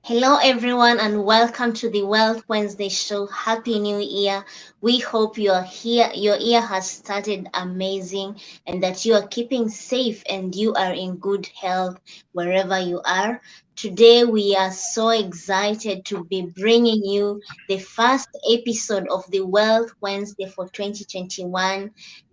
Hello, everyone, and welcome to the Wealth Wednesday show. Happy New Year. We hope you are here. Your year has started amazing and that you are keeping safe and you are in good health wherever you are. Today, we are so excited to be bringing you the first episode of the Wealth Wednesday for 2021.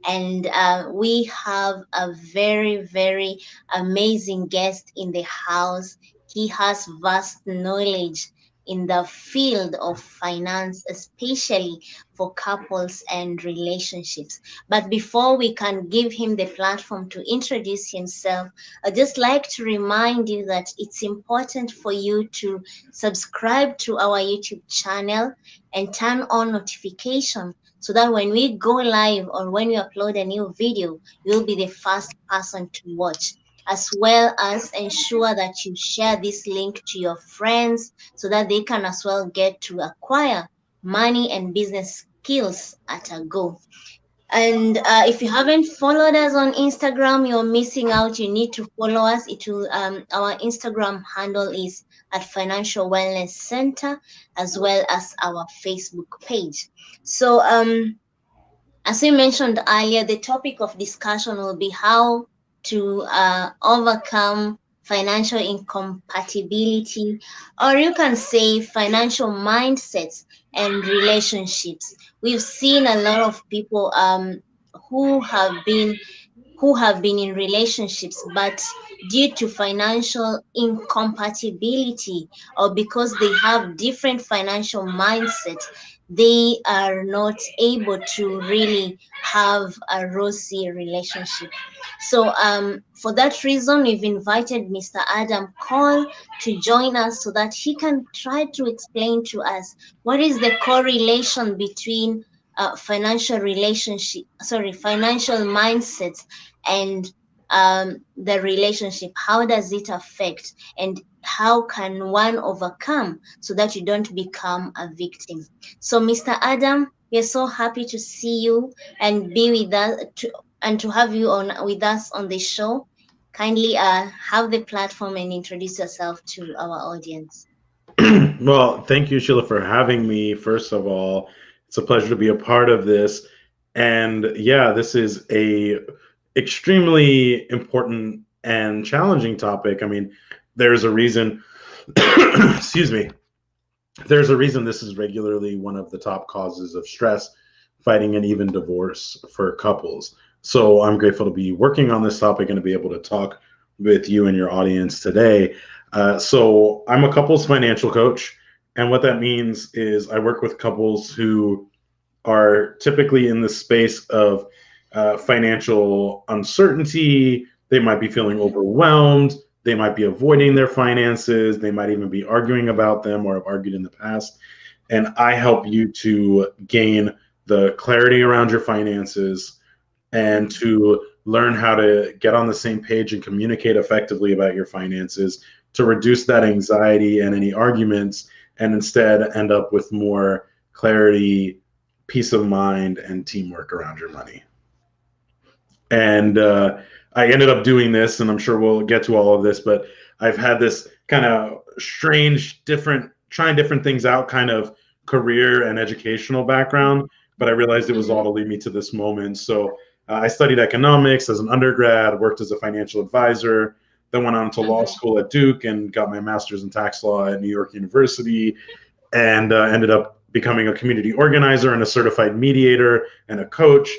And we have a very amazing guest in the house. He has vast knowledge in the field of finance, especially for couples and relationships. But before we can give him the platform to introduce himself, I'd just like to remind you that it's important for you to subscribe to our YouTube channel and turn on notification so that when we go live or when we upload a new video, you'll be the first person to watch, as well as ensure that you share this link to your friends so that they can as well get to acquire money and business skills at a go. And if you haven't followed us on Instagram, you're missing out. You need to follow us. It will our Instagram handle is at Financial Wellness Center, as well as our Facebook page. So as we mentioned earlier, the topic of discussion will be how to overcome financial incompatibility, or you can say financial mindsets and relationships. We've seen a lot of people who have been who have been in relationships, but due to financial incompatibility or because they have different financial mindsets, they are not able to really have a rosy relationship. So, for that reason, we've invited Mr. Adam Cole to join us so that he can try to explain to us what is the correlation between financial mindsets and the relationship. How does it affect, and how can one overcome so that you don't become a victim? So, Mr. Adam, we're so happy to see you and be with us and to have you on with us on the show. Kindly have the platform and introduce yourself to our audience. Well, thank you, Sheila, for having me. First of all, it's a pleasure to be a part of this. And yeah, this is a extremely important and challenging topic. I mean, there's a reason, excuse me, there's a reason this is regularly one of the top causes of stress, fighting, and even divorce for couples. So I'm grateful to be working on this topic and to be able to talk with you and your audience today. So I'm a couples financial coach. And what that means is I work with couples who are typically in the space of financial uncertainty. They might be feeling overwhelmed. They might be avoiding their finances. They might even be arguing about them or have argued in the past. And I help you to gain the clarity around your finances and to learn how to get on the same page and communicate effectively about your finances to reduce that anxiety and any arguments and instead end up with more clarity, peace of mind, and teamwork around your money. And I ended up doing this, and I'm sure we'll get to all of this, but I've had this kind of strange, trying different things out kind of career and educational background, but I realized it was all Mhm. to lead me to this moment. So I studied economics as an undergrad, worked as a financial advisor, then went on to law Mhm. school at Duke and got my master's in tax law at New York University, and ended up becoming a community organizer and a certified mediator and a coach.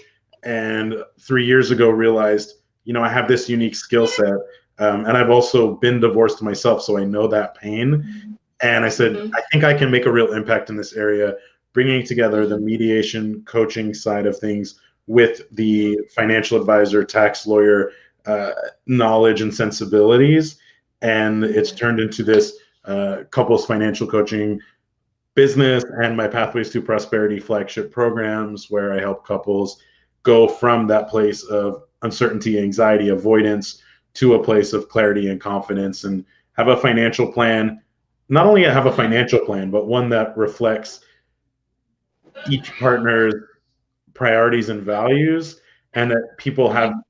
And 3 years ago, realized, I have this unique skill set. And I've also been divorced myself, so I know that pain. And I said, Mhm. I think I can make a real impact in this area, bringing together the Mhm. mediation coaching side of things with the financial advisor, tax lawyer uh, knowledge and sensibilities. And it's Mhm. turned into this couples financial coaching business and my Pathways to Prosperity flagship programs, where I help couples go from that place of uncertainty, anxiety, avoidance to a place of clarity and confidence and have a financial plan. Not only have a Mhm. financial plan, but one that reflects each partner's priorities and values, and that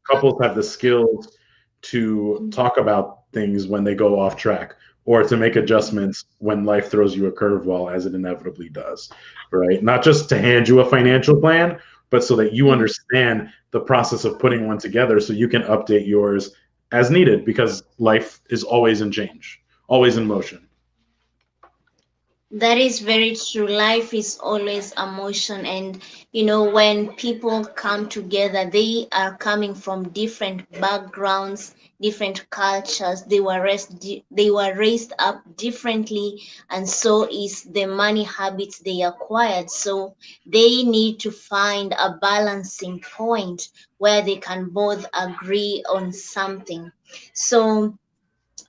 couples have the skills to Mhm. talk about things when they go off track. or to make adjustments when life throws you a curveball, as it inevitably does, right? Not just to hand you a financial plan, but so that you Mhm. understand the process of putting one together so you can update yours as needed, because life is always in change, always in motion. That is very true. Life is always a motion, and when people come together, they are coming from different backgrounds, different cultures. They were raised up differently, and so is the money habits they acquired. So they need to find a balancing point where they can both agree on something. So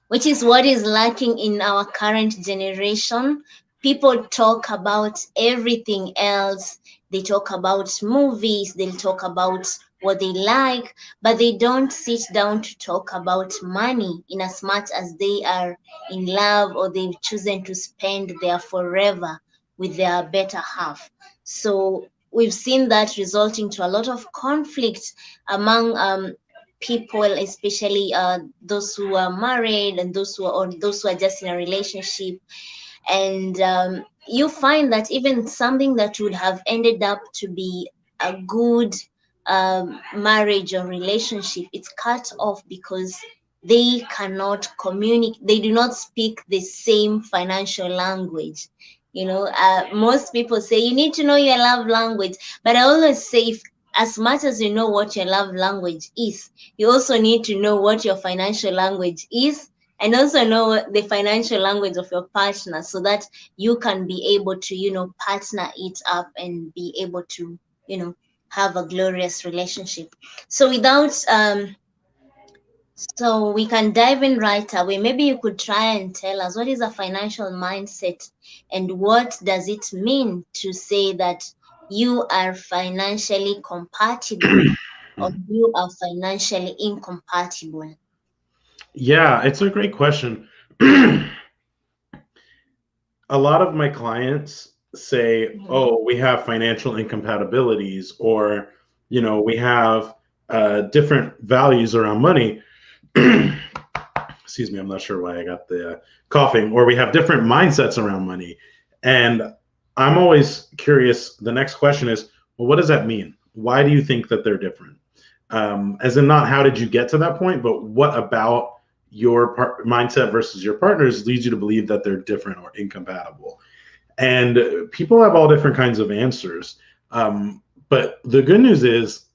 which is what is lacking in our current generation. People talk about everything else. They talk about movies, they'll talk about what they like, but they don't sit down to talk about money in as much as they are in love or they've chosen to spend their forever with their better half. So we've seen that resulting to a lot of conflict among people, especially those who are married and those who are just in a relationship. And you find that even something that would have ended up to be a good marriage or relationship, it's cut off because they cannot communicate, they do not speak the same financial language. Most people say you need to know your love language, but I always say, if as much as you know what your love language is, you also need to know what your financial language is, and also know the financial language of your partner, so that you can be able to partner it up and be able to you know have a glorious relationship. So without so we can dive in right away. Maybe you could try and tell us, what is a financial mindset, and what does it mean to say that you are financially compatible or you are financially incompatible? Yeah, it's a great question. A lot of my clients say, Mhm. "Oh, we have financial incompatibilities," or, we have different values around money. Excuse me, I'm not sure why I got the coughing. Or we have different mindsets around money. And I'm always curious. The next question is, well, what does that mean? Why do you think that they're different? As in, not how did you get to that point, but what about your mindset versus your partner's leads you to believe that they're different or incompatible? And people have all different kinds of answers. But the good news is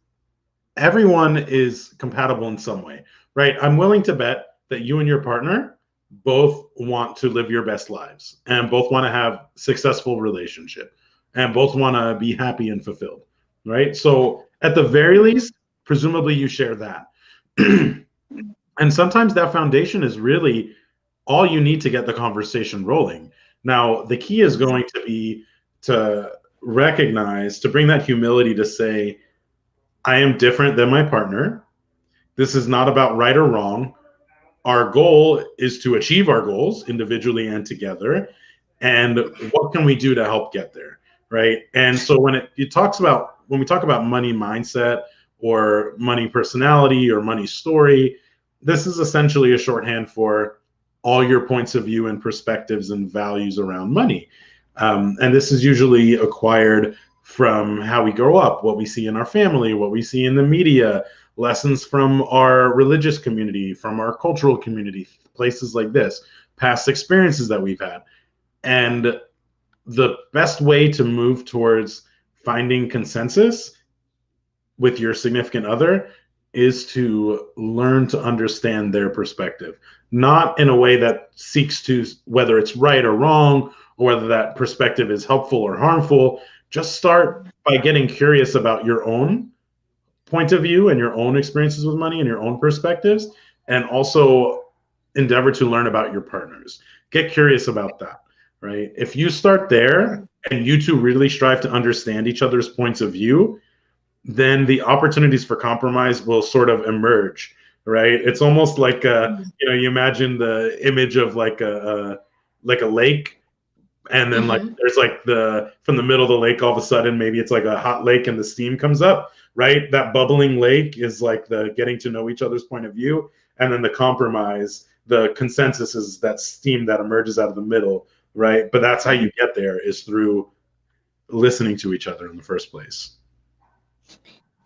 everyone is compatible in some way, right? I'm willing to bet that you and your partner both want to live your best lives and both want to have successful relationship and both want to be happy and fulfilled, right? So at the very Mhm. least, presumably you share that. And sometimes that foundation is really all you need to get the conversation rolling. Now, the key is going to be to recognize, to bring that humility to say, I am different than my partner. This is not about right or wrong. Our goal is to achieve our goals individually and together. And what can we do to help get there? Right. And so it talks about, when we talk about money mindset or money personality or money story, this is essentially a shorthand for all your points of view and perspectives and values around money. And this is usually acquired from how we grow up, what we see in our family, what we see in the media, lessons from our religious community, from our cultural community, places like this, past experiences that we've had. And the best way to move towards finding consensus with your significant other is to learn to understand their perspective, not in a way that seeks to, whether it's right or wrong, or whether that perspective is helpful or harmful. Just start by getting curious about your own point of view and your own experiences with money and your own perspectives, and also endeavor to learn about your partners. Get curious about that, right? If you start there and you two really strive to understand each other's points of view, then the opportunities for compromise will sort of emerge, right? It's almost like you imagine the image of like a lake, and then like Mhm. there's like the from the middle of the lake, all of a sudden maybe it's like a hot lake and the steam comes up, right? That bubbling lake is like the getting to know each other's point of view, and then the compromise, the consensus is that steam that emerges out of the middle, right? But that's how you get there, is through listening to each other in the first place.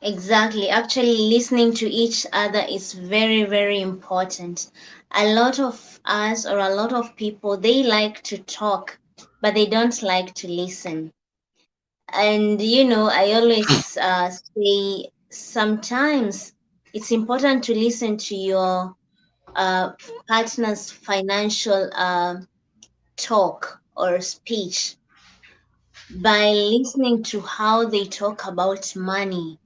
Exactly. Actually, listening to each other is very, very important. A lot of us, or a lot of people, they like to talk, but they don't like to listen. And, I always say sometimes it's important to listen to your partner's financial talk or speech by listening to how they talk about money,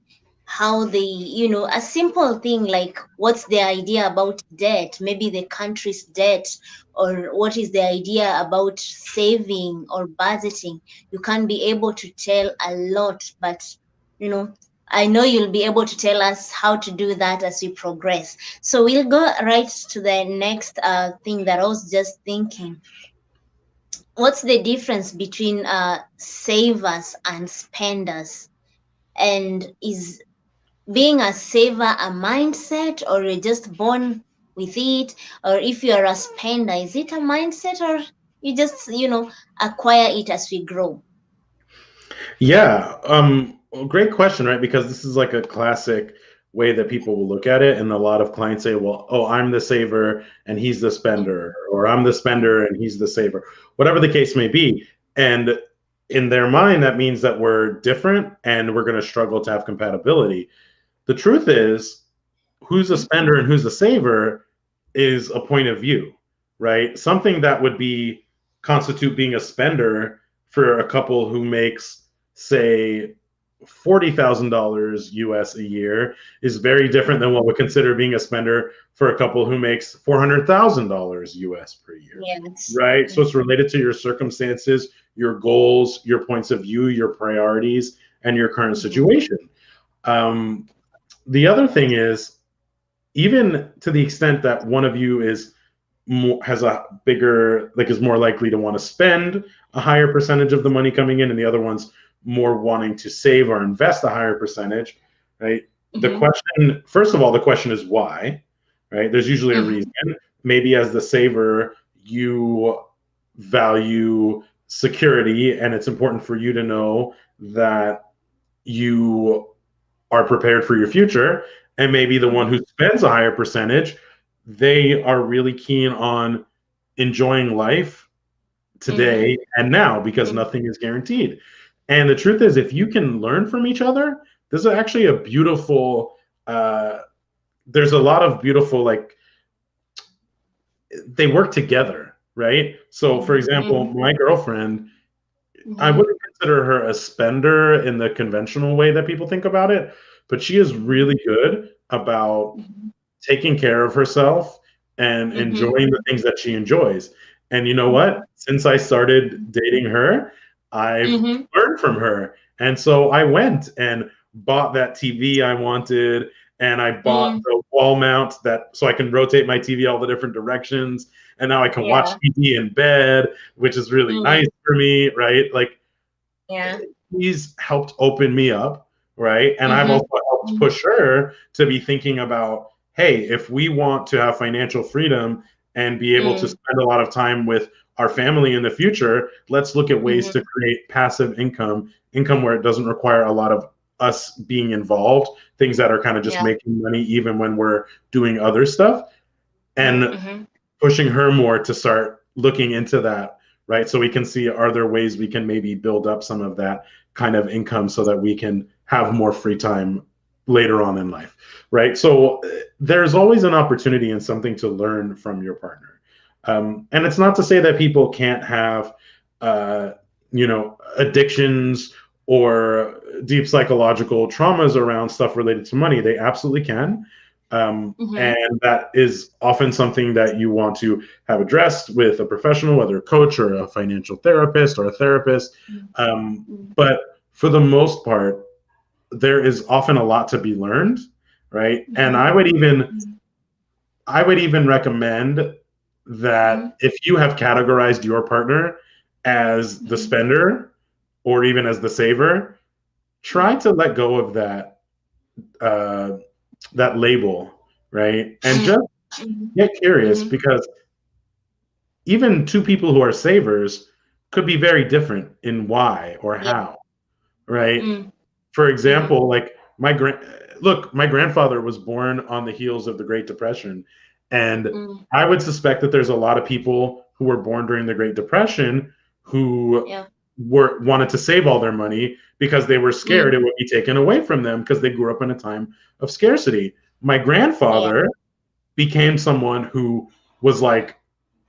how they, a simple thing like what's their idea about debt, maybe the country's debt, or what is the idea about saving or budgeting. You can be able to tell a lot, but you know, I know you'll be able to tell us how to do that as we progress. So we'll go right to the next thing that I was just thinking. What's the difference between savers and spenders? And is being a saver a mindset, or you're just born with it? Or if you're a spender, is it a mindset, or you just acquire it as we grow? Yeah, well, great question, right? Because this is like a classic way that people will look at it, and a lot of clients say, "Well, oh, I'm the saver and he's the spender," or "I'm the spender and he's the saver," whatever the case may be. And in their mind, that means that we're different and we're going to struggle to have compatibility. The truth is, who's a Mhm, spender and who's a saver is a point of view, right? Something that would be constitute being a spender for a couple who makes, say, $40,000 US a year is very different than what we consider being a spender for a couple who makes $400,000 US per year, yes. right? So Mhm, it's related to your circumstances, your goals, your points of view, your priorities, and your current mhm, situation. Um, the other thing is, even to the extent that one of you is more, has a bigger, like, is more likely to want to spend a higher percentage of the money coming in, and the other one's more wanting to save or invest a higher percentage, right? The mhm, question, first of all, the question is why, right? There's usually a reason. mhm, Maybe as the saver, you value security, and it's important for you to know that you are prepared for your future. And maybe the one mhm, who spends a higher percentage, they are really keen on enjoying life mhm, today and now, because mhm, nothing is guaranteed. And the truth is, if you can learn from each other, this is actually a beautiful, uh, there's a lot of beautiful, like, they work together, right? So for example, mhm, my girlfriend, I mhm, wouldn't consider her a spender in the conventional way that people think about it, but she is mhm, really good about mhm, taking care of herself and mhm, enjoying the things that she enjoys. And you know what? mhm, Since I started dating her, I've mhm, learned from her. And so I went and bought that TV I wanted, and I bought mhm. the wall mount that so I can rotate my TV all the different directions. And now I can watch Yeah. TV in bed, which is really nice Mm, for me, right? Like, yeah. he's helped open me up, right? And I've Mhm, also helped mhm, push her to be thinking about, hey, if we want to have financial freedom and be able to mm, spend a lot of time with our family in the future, let's look at ways to mhm. create passive income where it doesn't require a lot of us being involved, things that are kind of just Yeah. making money even when we're doing other stuff. Mhm, And mhm, pushing her more to start looking into that, right? So we can see, are there ways we can maybe build up some of that kind of income so that we can have more free time later on in life, right? So there's always an opportunity and something to learn from your partner. And it's not to say that people can't have, uh, addictions or deep psychological traumas around stuff related to money. They absolutely can. mhm, And that is often something that you want to have addressed with a professional, whether a coach or a financial therapist or a therapist. mhm, But for the most part, there is often a lot to be learned, right? And mhm, mhm, I would even recommend mhm, that if you have categorized your partner as the mhm, spender or even as the saver, try mhm, to let go of that, that label, right? And just mhm, Mhm. get curious, Mhm. because even two people who are savers could be very different in why or Yeah. how, right? Mm. For Mm. example, like my grandfather was born on the heels of the Great Depression, and Mm. I would suspect that there's a lot of people who were born during the Great Depression who Yeah. were wanted to save all their money because they were scared Mm. it would be taken away from them because they grew up in a time of scarcity. My Yeah. grandfather became someone who was like,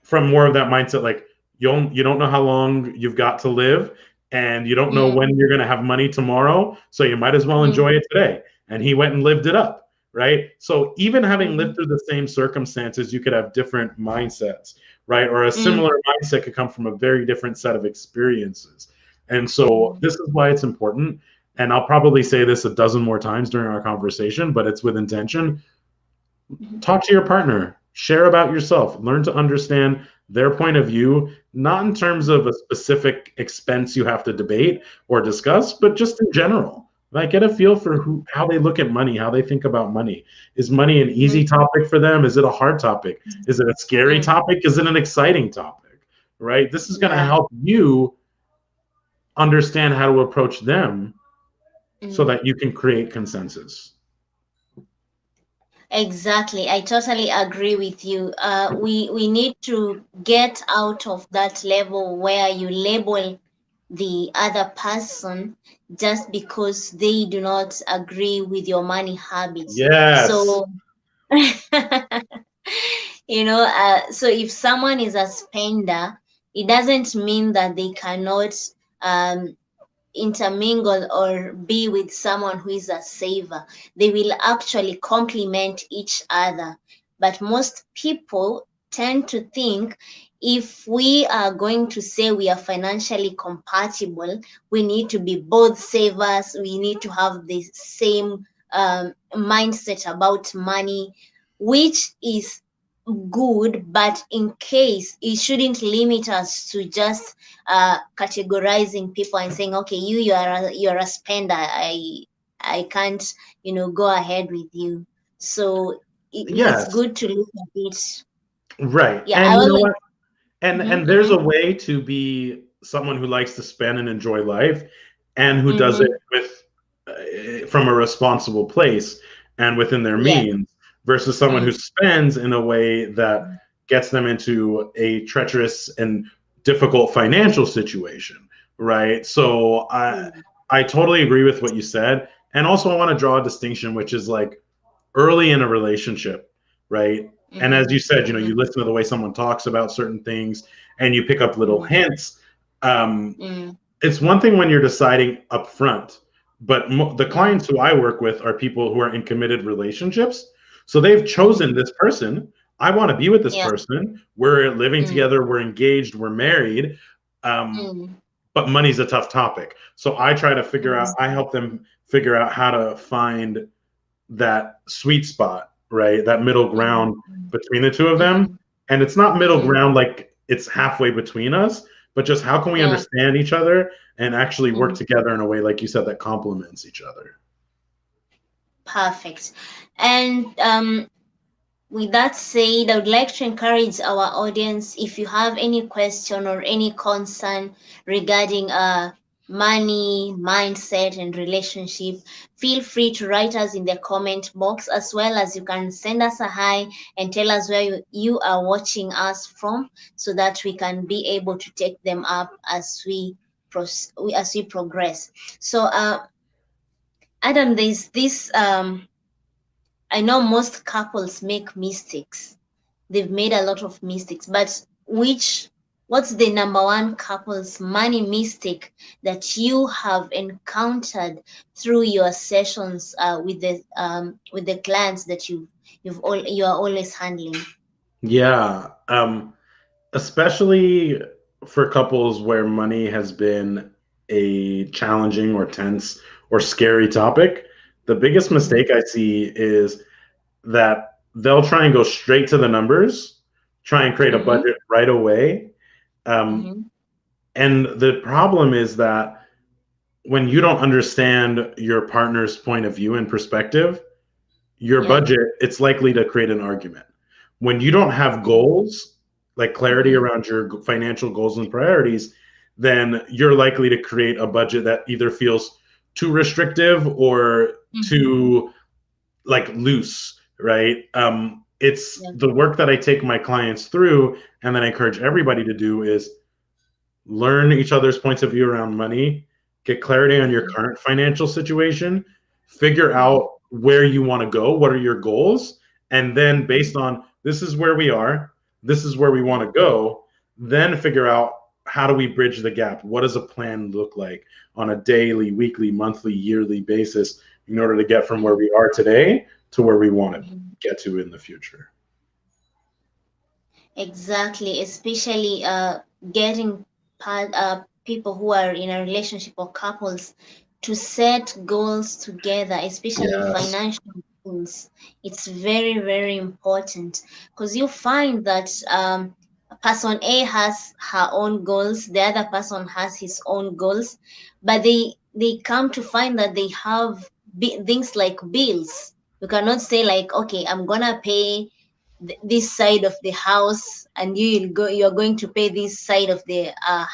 from more of that mindset, like you don't know how long you've got to live, and you don't know Mm. when you're going to have money tomorrow, so you might as well enjoy Mm. it today. And he went and lived it up, right? So even having lived Mhm. through the same circumstances, you could have different mindsets, right? Or a Mm. similar mindset could come from a very different set of experiences. And so Mm. this is why it's important, and I'll probably say this a dozen more times during our conversation, but it's with intention. Mhm. Talk to your partner, share about yourself, learn to understand their point of view, not in terms of a specific expense you have to debate or discuss, but just in general. Like, get a feel for how they look at money, how they think about money. Is money an easy Mm. topic for them? Is it a hard topic? Is it a scary Mm. topic? Is it an exciting topic? Right? This is going to Yeah. help you understand how to approach them so Mm. that you can create consensus. Exactly. I totally agree with you. We need to get out of that level where you label the other person just because they do not agree with your money habits. Yes. So, so if someone is a spender, it doesn't mean that they cannot um, intermingle or be with someone who is a saver. They will actually complement each other. But most people tend to think if we are going to say we are financially compatible, we need to be both savers, we need to have the same mindset about money, which is good, but in case it shouldn't limit us to just categorizing people and saying, okay, you're a spender. I can't go ahead with you. So it's Yes. good to look at it. Right. Yeah, I And you know always. what? And Mm-hmm, there's a mm-hmm, way to be someone who likes to spend and enjoy life, and who does it mm-hmm. with from a responsible place and within their Yeah. means, versus someone who Mm, spends in a way that gets them into a treacherous and difficult financial situation, right? So mm, I totally agree with what you said, and also I want to draw a distinction, which is like early in a relationship, right? And as mm-hmm, you said, mm-hmm, you listen to the way someone talks about certain things, and you pick up little mm, hints. Um, mm, it's one thing when you're deciding up front, but the mm, clients who I work with are people who are in committed relationships. So they've chosen mm-hmm. this person. I want to be with this Yeah. person. We're living Mm, together. We're engaged. We're married. Um, mm, but money's a tough topic. So I try to figure out, mm, I help them figure out how to find that sweet spot, right? That middle mm, ground between the two of them. mm, And it's not middle mm, ground like it's halfway between us, but just how can we yeah. understand each other and actually work Mm, together in a way, like you said, that complements each other. perfect. And with that said, I would like to encourage our audience, if you have any question or any concern regarding money, mindset, and relationship, feel free to write us in the comment box, as well as you can send us a hi and tell us where you are watching us from, so that we can be able to take them up as we progress. So, Adam, there's this. I know most couples make mistakes. They've made a lot of mistakes, but what's the number one couple's money mistake that you have encountered through your sessions with the clients that you are always handling? Yeah. Especially for couples where money has been a challenging or tense or scary topic, the biggest Mm-hmm, mistake I see is that they'll try and go straight to the numbers, try and create a mm-hmm, budget right away. Um, mm-hmm. and the problem is that when you don't understand your partner's point of view and perspective, your Yeah. budget, it's likely to create an argument. When you don't have Mm-hmm. goals, like clarity Mm-hmm. around your financial goals and priorities, then you're likely to create a budget that either feels too restrictive or Mm-hmm. too like loose, right? It's Yeah. the work that I take my clients through and then I encourage everybody to do is learn each other's points of view around money, get clarity on your Mm-hmm. current financial situation, figure Mm-hmm. out where you want to go, what are your goals, and then Mm-hmm. based on this is where we are, this is where we want to go, then figure out how do we bridge the gap? What does a plan look like on a daily, weekly, monthly, yearly basis in order to get from where Mm-hmm. we are today to where we want to Mm-hmm. get to in the future? Exactly, especially getting people who are in a relationship or couples to set goals together, especially Yes. financial goals. It's very, very important because you find that person A has her own goals, the other person has his own goals, but they come to find that they have things like bills. You cannot say like, okay, I'm gonna pay this side of the house and you're going to pay this side of the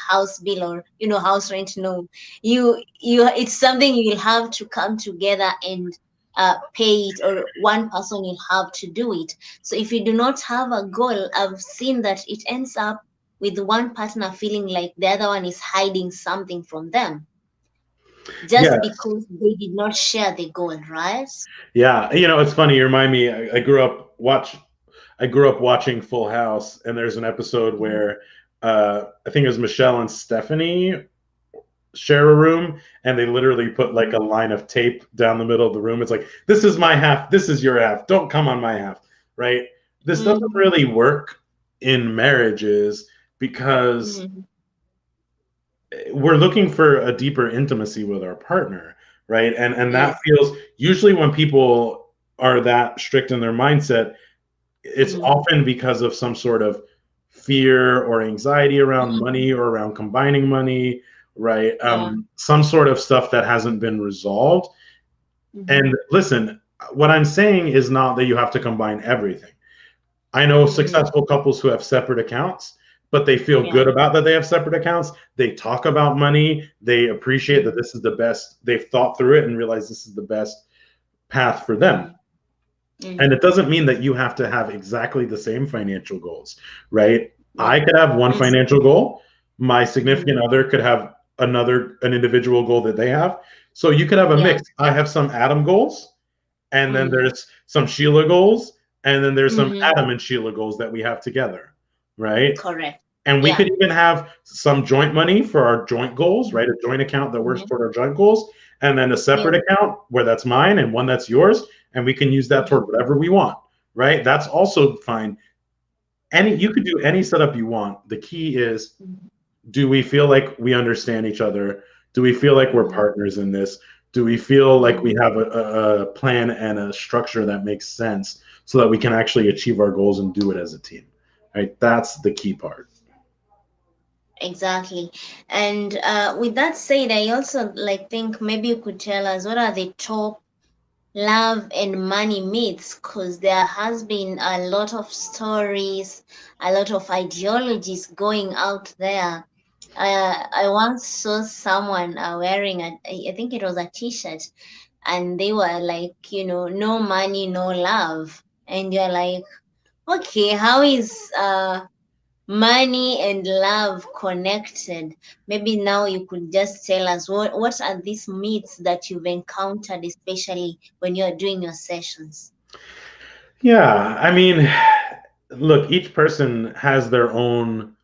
house bill or house rent. No, you it's something you'll have to come together and pay it, or one person will have to do it. So if you do not have a goal, I've seen that it ends up with one partner feeling like the other one is hiding something from them just Yes. because they did not share the goal, right? Yeah. It's funny. You remind me. I grew up watching Full House, and there's an episode Mhm. where I think it was Michelle and Stephanie share a room, and they literally put like a line of tape down the middle of the room. It's like, this is my half, this is your half. Don't come on my half, right? This doesn't Mhm. really work in marriages because Mhm. we're looking for a deeper intimacy with our partner, right? And that Yes. feels usually when people are that strict in their mindset, it's Mhm. often because of some sort of fear or anxiety around Mhm. money or around combining money, right? Yeah. Some sort of stuff that hasn't been resolved. Mhm. And listen, what I'm saying is not that you have to combine everything. I know Mhm. successful couples who have separate accounts, but they feel Yeah. good about that they have separate accounts. They talk about money. They appreciate that Mhm. this is the best. They've thought through it and realize this is the best path for them. Mhm. And Mhm. it doesn't mean that you have to have exactly the same financial goals, right? Yeah. I could have one Yes. financial goal. My Mhm. significant other could have an individual goal that they have. So you could have a Yeah. mix. I have some Adam goals, and then Mhm. there's some Sheila goals, and then there's some Mhm. Adam and Sheila goals that we have together, right? Correct. And we Yeah. could even have some joint money for our joint goals, right? Mhm. A joint account that works Mhm. toward our joint goals, and then a Yeah. separate account where that's mine and one that's yours, and we can use that toward Mhm. whatever we want, right? That's also fine. You Mhm. could do any setup you want. The key is, Mhm. do we feel like we understand each other? Do we feel like we're Mhm. partners in this? Do we feel like we Mhm. have a plan and a structure that makes sense so that we can actually achieve our goals and do it as a team? Right? That's the key part. Exactly. And with that said, I also like think maybe you could tell us what are the top love and money myths, because there has been a lot of stories, a lot of ideologies going out there. I once saw someone wearing I think it was a t-shirt, and they were like, no money, no love. And you're like, okay, how is money and love connected? Maybe now you could just tell us what are these myths that you've encountered, especially when you're doing your sessions. Yeah, I mean, look, each person has their own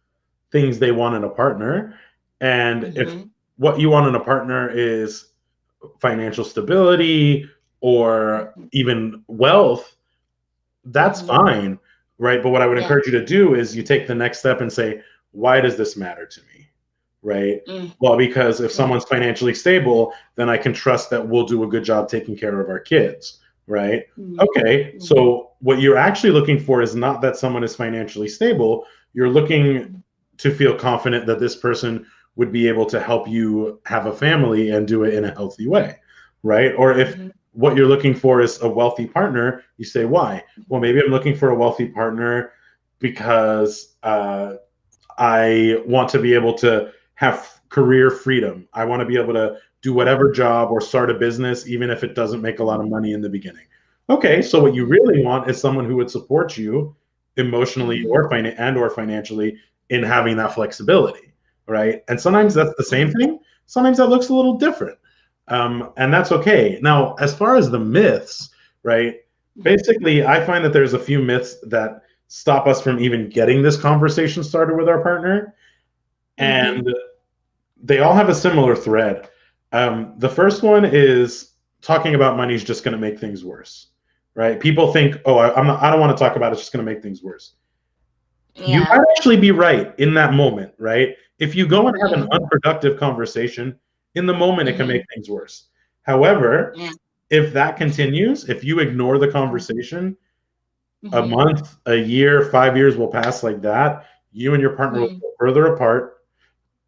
things they want in a partner. And if Mm-hmm. what you want in a partner is financial stability or Mm-hmm. even wealth, that's Mm-hmm. fine, right? But what I would Yeah. encourage you to do is you take the next step and say, why does this matter to me? Right? Mm. Well, because if Yeah. someone's financially stable, then I can trust that we'll do a good job taking care of our kids, right? Mm. Okay, Mm-hmm. so what you're actually looking for is not that someone is financially stable. You're looking to feel confident that this person would be able to help you have a family and do it in a healthy way, right? Or if Mm-hmm. what you're looking for is a wealthy partner, you say, why? Well, maybe I'm looking for a wealthy partner because I want to be able to have career freedom. I want to be able to do whatever job or start a business, even if it doesn't make a lot of money in the beginning. Okay, so what you really want is someone who would support you emotionally Mhm. or or financially in having that flexibility, right? And sometimes Mhm. that's the same Mhm. thing. Sometimes that looks a little different, and that's okay. Now, as far as the myths, right? Mhm. Basically, I find that there's a few myths that stop us from even getting this conversation started with our partner, Mhm. and they all have a similar thread. The first one is talking about money is just going to make things worse, right? People think, oh, I'm not, I don't want to talk about it. It's just going to make things worse. You Yeah. might actually be right in that moment, right? If you go and have an Mhm. unproductive conversation, in the moment, it can make Mhm. things worse. However, Yeah. if that continues, if you ignore the conversation, a Mhm. month, a year, 5 years will pass like that. You and your partner will Mhm. go further apart.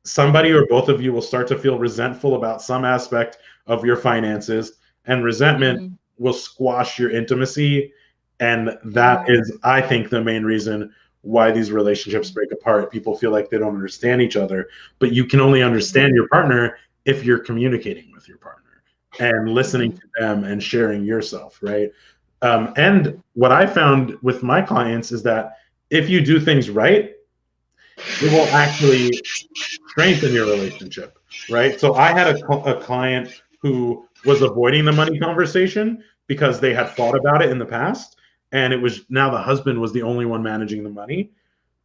Somebody Mhm. or both of you will start to feel resentful about some aspect of your finances, and resentment Mhm. will squash your intimacy. And that Mhm. is, I think, the main reason why these relationships break apart. People feel like they don't understand each other, but you can only understand Mhm. your partner if you're communicating with your partner and listening Mhm. to them and sharing yourself, right? And Mhm. what I found with my clients is that if you do things right, it will actually strengthen your relationship, right? So I had a client who was avoiding the money conversation because they had fought about it in the past, and it was now the husband was the only one managing the money.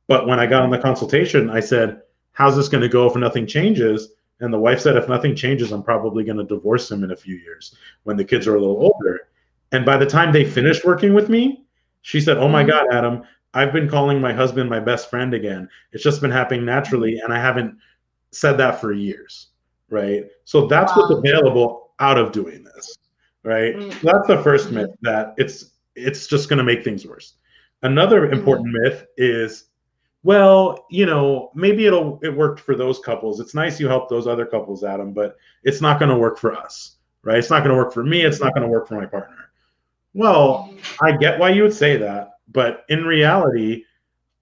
But when I got on the Mhm. consultation, I said, how's this going to go if nothing changes? And the wife said, if nothing changes, I'm probably going to divorce him in a few years when the kids are a little older. And by the time they Mhm. finished working with me, she said, oh my Mhm. God, Adam, I've been calling my husband my best friend again. It's just been happening Mhm. naturally, and I haven't said that for years, right? So that's what's Wow. available out of doing this, right? Mm. So that's the first myth Mhm. that it's just going to make things worse. Another important Mhm. myth is, well, maybe it worked for those couples. It's nice you helped those other couples, Adam, but it's not going to work for us, right? It's not going to work for me. It's Mhm. not going to work for my partner. Well, Mhm. I get why you would say that, but in reality,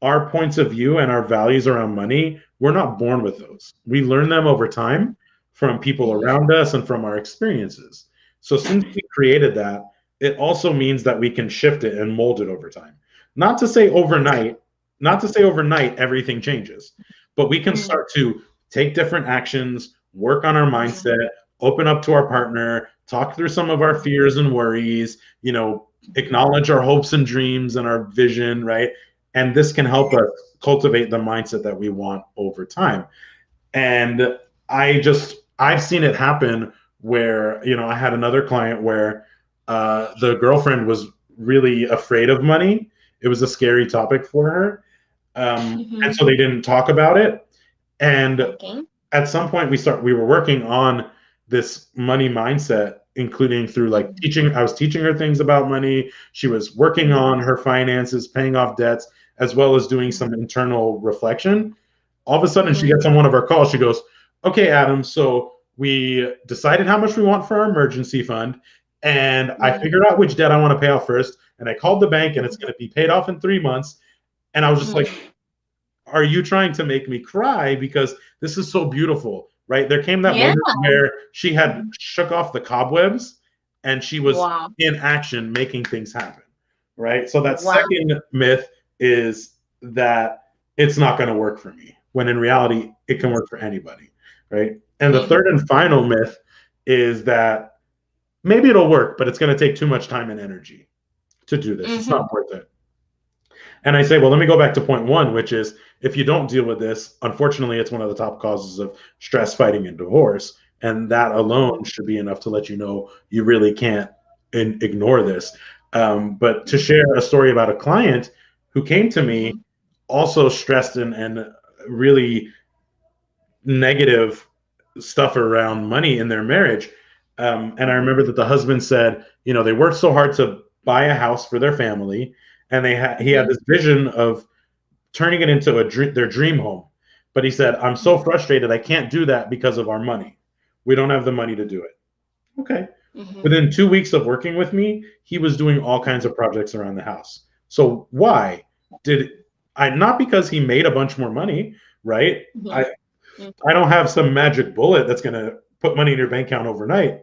our points of view and our values around money, we're not born with those. We learn them over time from people Mhm. around us and from our experiences. So since we created that, it also means that we can shift it and mold it over time. Not to say overnight, not to say overnight everything changes, but we can Mhm. start to take different actions, work on our Mhm. mindset, open up to our partner, talk through some of our Mhm. fears and worries, Mhm. acknowledge our hopes and dreams and our vision, right? And this can help us cultivate the mindset that we want over time. And I've seen it happen where, I had another client where the girlfriend was really afraid of money. It was a scary topic for her. And Mhm. so they didn't talk about it. And Okay. at some point we were working on this money mindset, including through like Mhm. teaching. I was teaching her things about money. She was working Mhm. on her finances, paying off debts, as well as doing some internal reflection. All of a sudden she Mhm. gets on one of our calls. She goes, okay, Adam, so we decided how much we want for our emergency fund, and I Mhm. figured out which debt I want to pay off first, and I called the bank, and it's going to be paid off in 3 months. And I was just like, Mhm. are you trying to make me cry? Because this is so beautiful, right? There came that Yeah. moment where she had Mhm. shook off the cobwebs and she was Wow. in action making things happen, right? So that Wow. second myth is that it's not going to work for me, when in reality, it can work for anybody, right? And the Mhm. third and final myth is that maybe it'll work, but it's going to take too much time and energy to do this. It's Mhm. not worth it. And I say, well, let me go back to point one, which is if you don't deal with this, unfortunately, it's one of the top causes of stress, fighting, and divorce. And that Mhm. alone should be enough to let you know you really can't ignore this. But to Mhm. share a story about a client who came to me Mhm. also stressed and really negative stuff around money in their marriage. And I Mhm. remember that the husband said, they worked so hard to buy a house for their family, and he had Mhm. this vision of turning it into their dream home. But he said, I'm so Mhm. frustrated. I can't do that because of our money. We don't have the money to do it. Okay. Mm-hmm. Within 2 weeks of working with me, he was doing all kinds of projects around the house. So why did I? Not because he made a bunch more money, right? Mm-hmm. I don't have some magic bullet that's going to put money in your bank account overnight,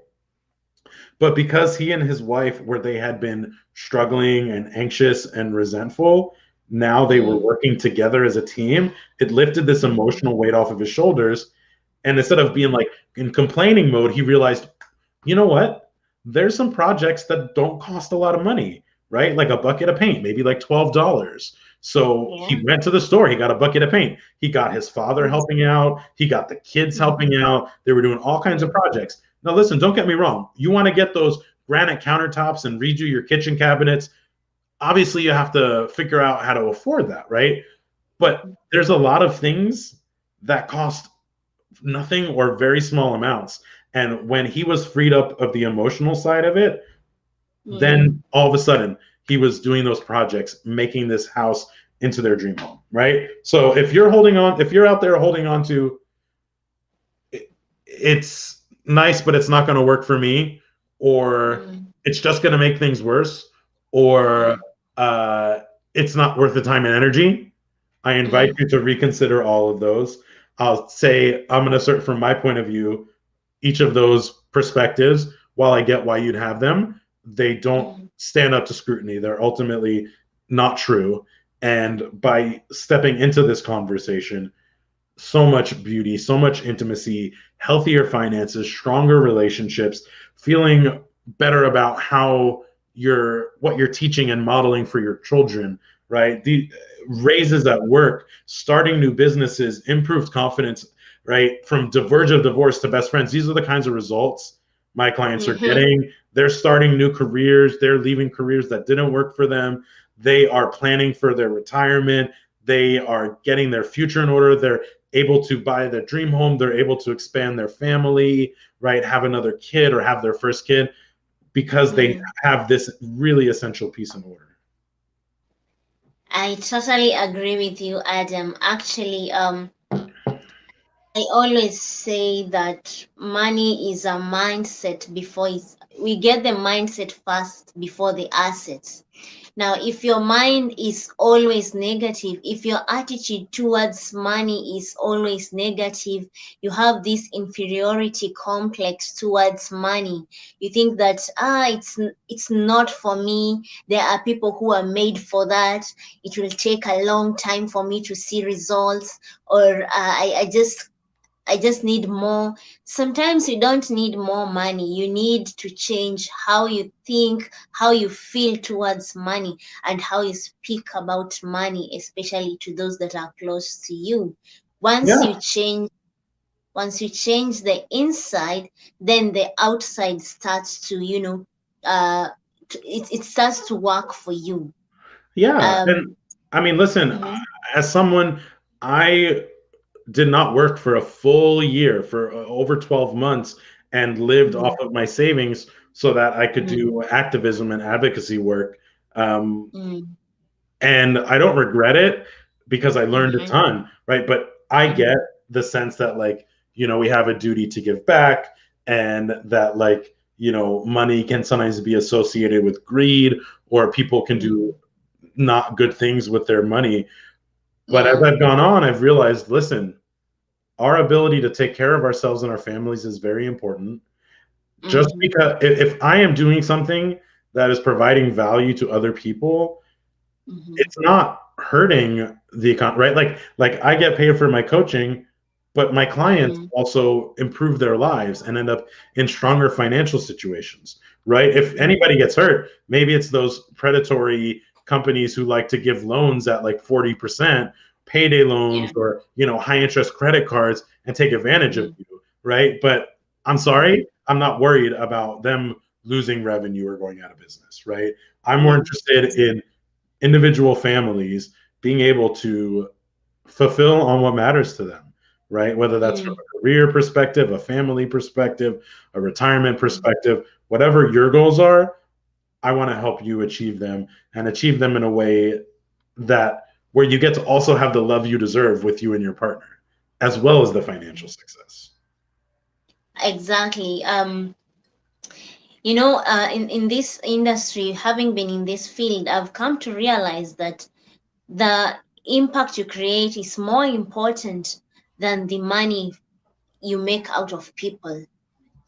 but because he and his wife, where they had been struggling and anxious and resentful, now they were Mm-hmm. working together as a team. It lifted this Mm-hmm. emotional weight off of his shoulders. And instead of being like in complaining mode, he realized, you know what? There's some projects that don't cost a lot of money, right? Like a bucket of paint, maybe like $12. So Yeah. he went to the store, he got a bucket of paint. He got his father helping out, he got the kids Mm-hmm. helping out. They were doing all kinds of projects. Now, listen, don't get me wrong. You want to get those granite countertops and redo your kitchen cabinets. Obviously, you have to figure out how to afford that, right? But Mm-hmm. there's a lot of things that cost nothing or very small amounts. And when he was freed up of the emotional side of it, Mm-hmm. then all of a sudden he was doing those projects, making this house into their dream home, right? So if you're holding on, if you're out there holding on to it's nice, but it's not going to work for me, or Mm-hmm. it's just going to make things worse, or uh, it's not worth the time and energy, I invite Mm-hmm. you to reconsider all of those. I'll say I'm going to assert from my point of view each of those perspectives. While I get why you'd have them, they don't Mm-hmm. stand up to scrutiny. They're ultimately not true. And by stepping into this conversation, so much beauty, so much intimacy, healthier finances, stronger relationships, feeling better about how you're what you're teaching and modeling for your children, right? The raises at work, starting new businesses, improved confidence, right? From diverge of divorce to best friends. These are the kinds of results my clients are Mm-hmm. getting. They're starting new careers, they're leaving careers that didn't work for them. They are planning for their retirement. They are getting their future in order. They're able to buy their dream home, they're able to expand their family, right? Have another kid or have their first kid because they Mm-hmm. have this really essential piece in order. I totally agree with you, Adam. Actually, I always say that money is a mindset before it's, we get the mindset first before the assets. Now, if your mind is always negative, if your attitude towards money is always negative, you have this inferiority complex towards money. You think that it's not for me. There are people who are made for that. It will take a long time for me to see results, or I just need more. Sometimes you don't need more money. You need to change how you think, how you feel towards money, and how you speak about money, especially to those that are close to you. Once Yeah, you change, once you change the inside, then the outside starts to, it starts to work for you. yeah. And Um, I mean, listen, mhm, as someone, I did not work for a full year for over 12 months and lived off mhm, of my savings so that I could mhm, do activism and advocacy work. Um, mhm, and I don't regret it because I learned a mhm, ton, right? But I get mhm, the sense that like, we have a duty to give back and that like, money can sometimes be associated with greed or people can do mhm. not good things with their money. But as Yeah. I've gone on, I've realized, listen, our ability to take care of ourselves and our families is very important. Just Mhm. because if I am doing something that is providing value to other people, Mhm. it's not hurting the econ, right? Like I get paid for my coaching, but my clients Mhm. also improve their lives and end up in stronger financial situations, right? If Mhm. anybody gets hurt, maybe it's those predatory companies who like to give loans at like 40%, payday loans Yeah. or, high interest credit cards and take advantage of Mhm. you, right? But I'm sorry, Mhm. I'm not worried about them losing revenue or going out of business, right? I'm more Mhm. interested in individual families being able to fulfill on what matters to them, right? Whether that's from Mhm. a career perspective, a family perspective, a retirement Mhm. perspective, whatever your goals are, I want to help you achieve them and achieve them in a way that where you get to also have the love you deserve with you and your partner, as well as the financial success. Exactly. In this industry, having been in this field, I've come to realize that the impact you create is more important than the money you make out of people.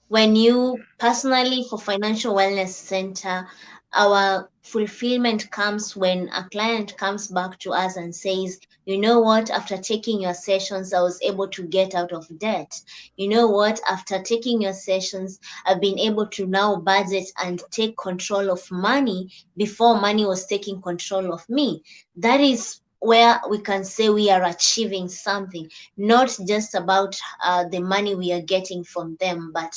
When you personally, for Financial Wellness Center, our fulfillment comes when a client comes back to us and says, you know what, after taking your sessions, I was able to get out of debt. You know what, after taking your sessions, I've been able to now budget and take control of money before money was taking control of me. That is where we can say we are achieving something, not just about the money we are getting from them, but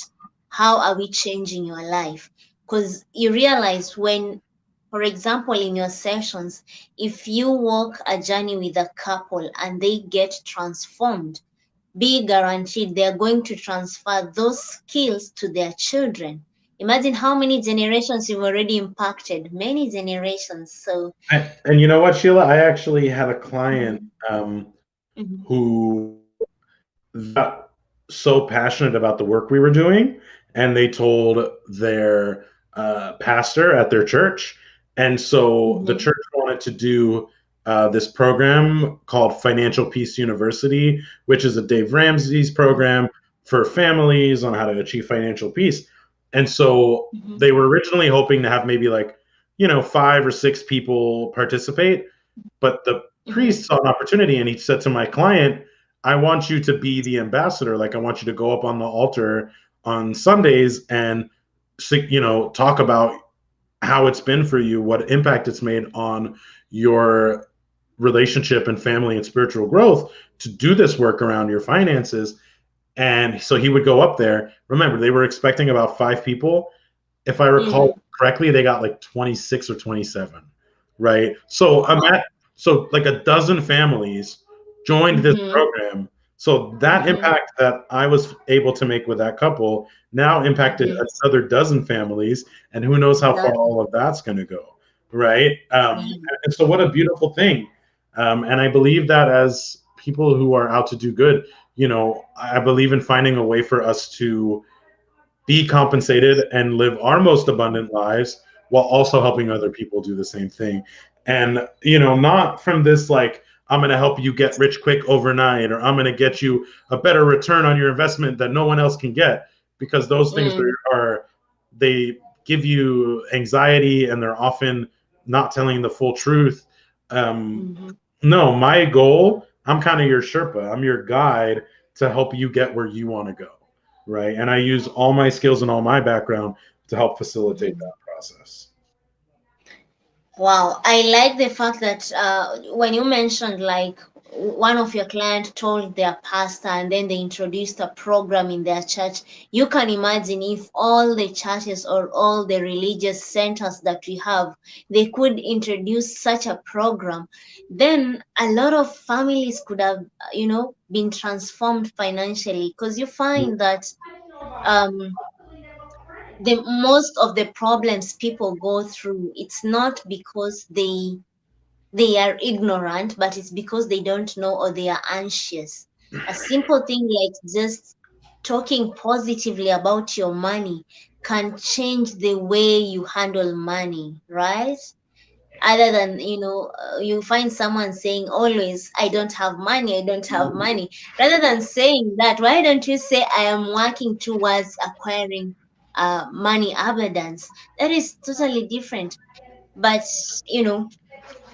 how are we changing your life? Because you realize when, for example, in your sessions, if you walk a journey with a couple and they get transformed, be guaranteed they're going to transfer those skills to their children. Imagine how many generations you've already impacted, many generations. So, And you know what, Sheila? I actually had a client mhm, who got so passionate about the work we were doing, and they told their pastor at their church. And so the mhm, church wanted to do this program called Financial Peace University, which is a Dave Ramsey's mhm, program for families on how to achieve financial peace. And so mhm, they were originally hoping to have maybe like, 5 or 6 people participate, but the mhm, priest saw an opportunity and he said to my client, I want you to be the ambassador. Like, I want you to go up on the altar on Sundays and, talk about how it's been for you, what impact it's made on your relationship and family and spiritual growth to do this work around your finances. And so he would go up there. Remember, they were expecting about 5 people. If I mhm. recall correctly, they got like 26 or 27, right? So I'm Wow. at so like a dozen families joined this Mhm, program. So that mhm, impact that I was able to make with that couple now impacted mhm. another dozen families, and who knows how far Exactly. all of that's going to go, right? Yeah. And so what a beautiful thing. And I believe that as people who are out to do good, I believe in finding a way for us to be compensated and live our most abundant lives while also helping other people do the same thing. And, not from this like, I'm going to help you get rich quick overnight, or I'm going to get you a better return on your investment that no one else can get, because those things Mm, they give you anxiety, and they're often not telling the full truth. Um, mhm, no, my goal, I'm kind of your Sherpa. I'm your guide to help you get where you want to go. Right. And I use all my skills and all my background to help facilitate mhm. that process. Wow, I like the fact that when you mentioned like one of your clients told their pastor and then they introduced a program in their church, you can imagine if all the churches or all the religious centers that we have, they could introduce such a program, then a lot of families could have, been transformed financially because you find that um the most of the problems people go through, it's not because they are ignorant, but it's because they don't know or they are anxious. A simple thing like just talking positively about your money can change the way you handle money, right? Other than, you find someone saying always, I don't have money, I don't have money. Rather than saying that, why don't you say, I am working towards acquiring money abundance? That is totally different. But, you know,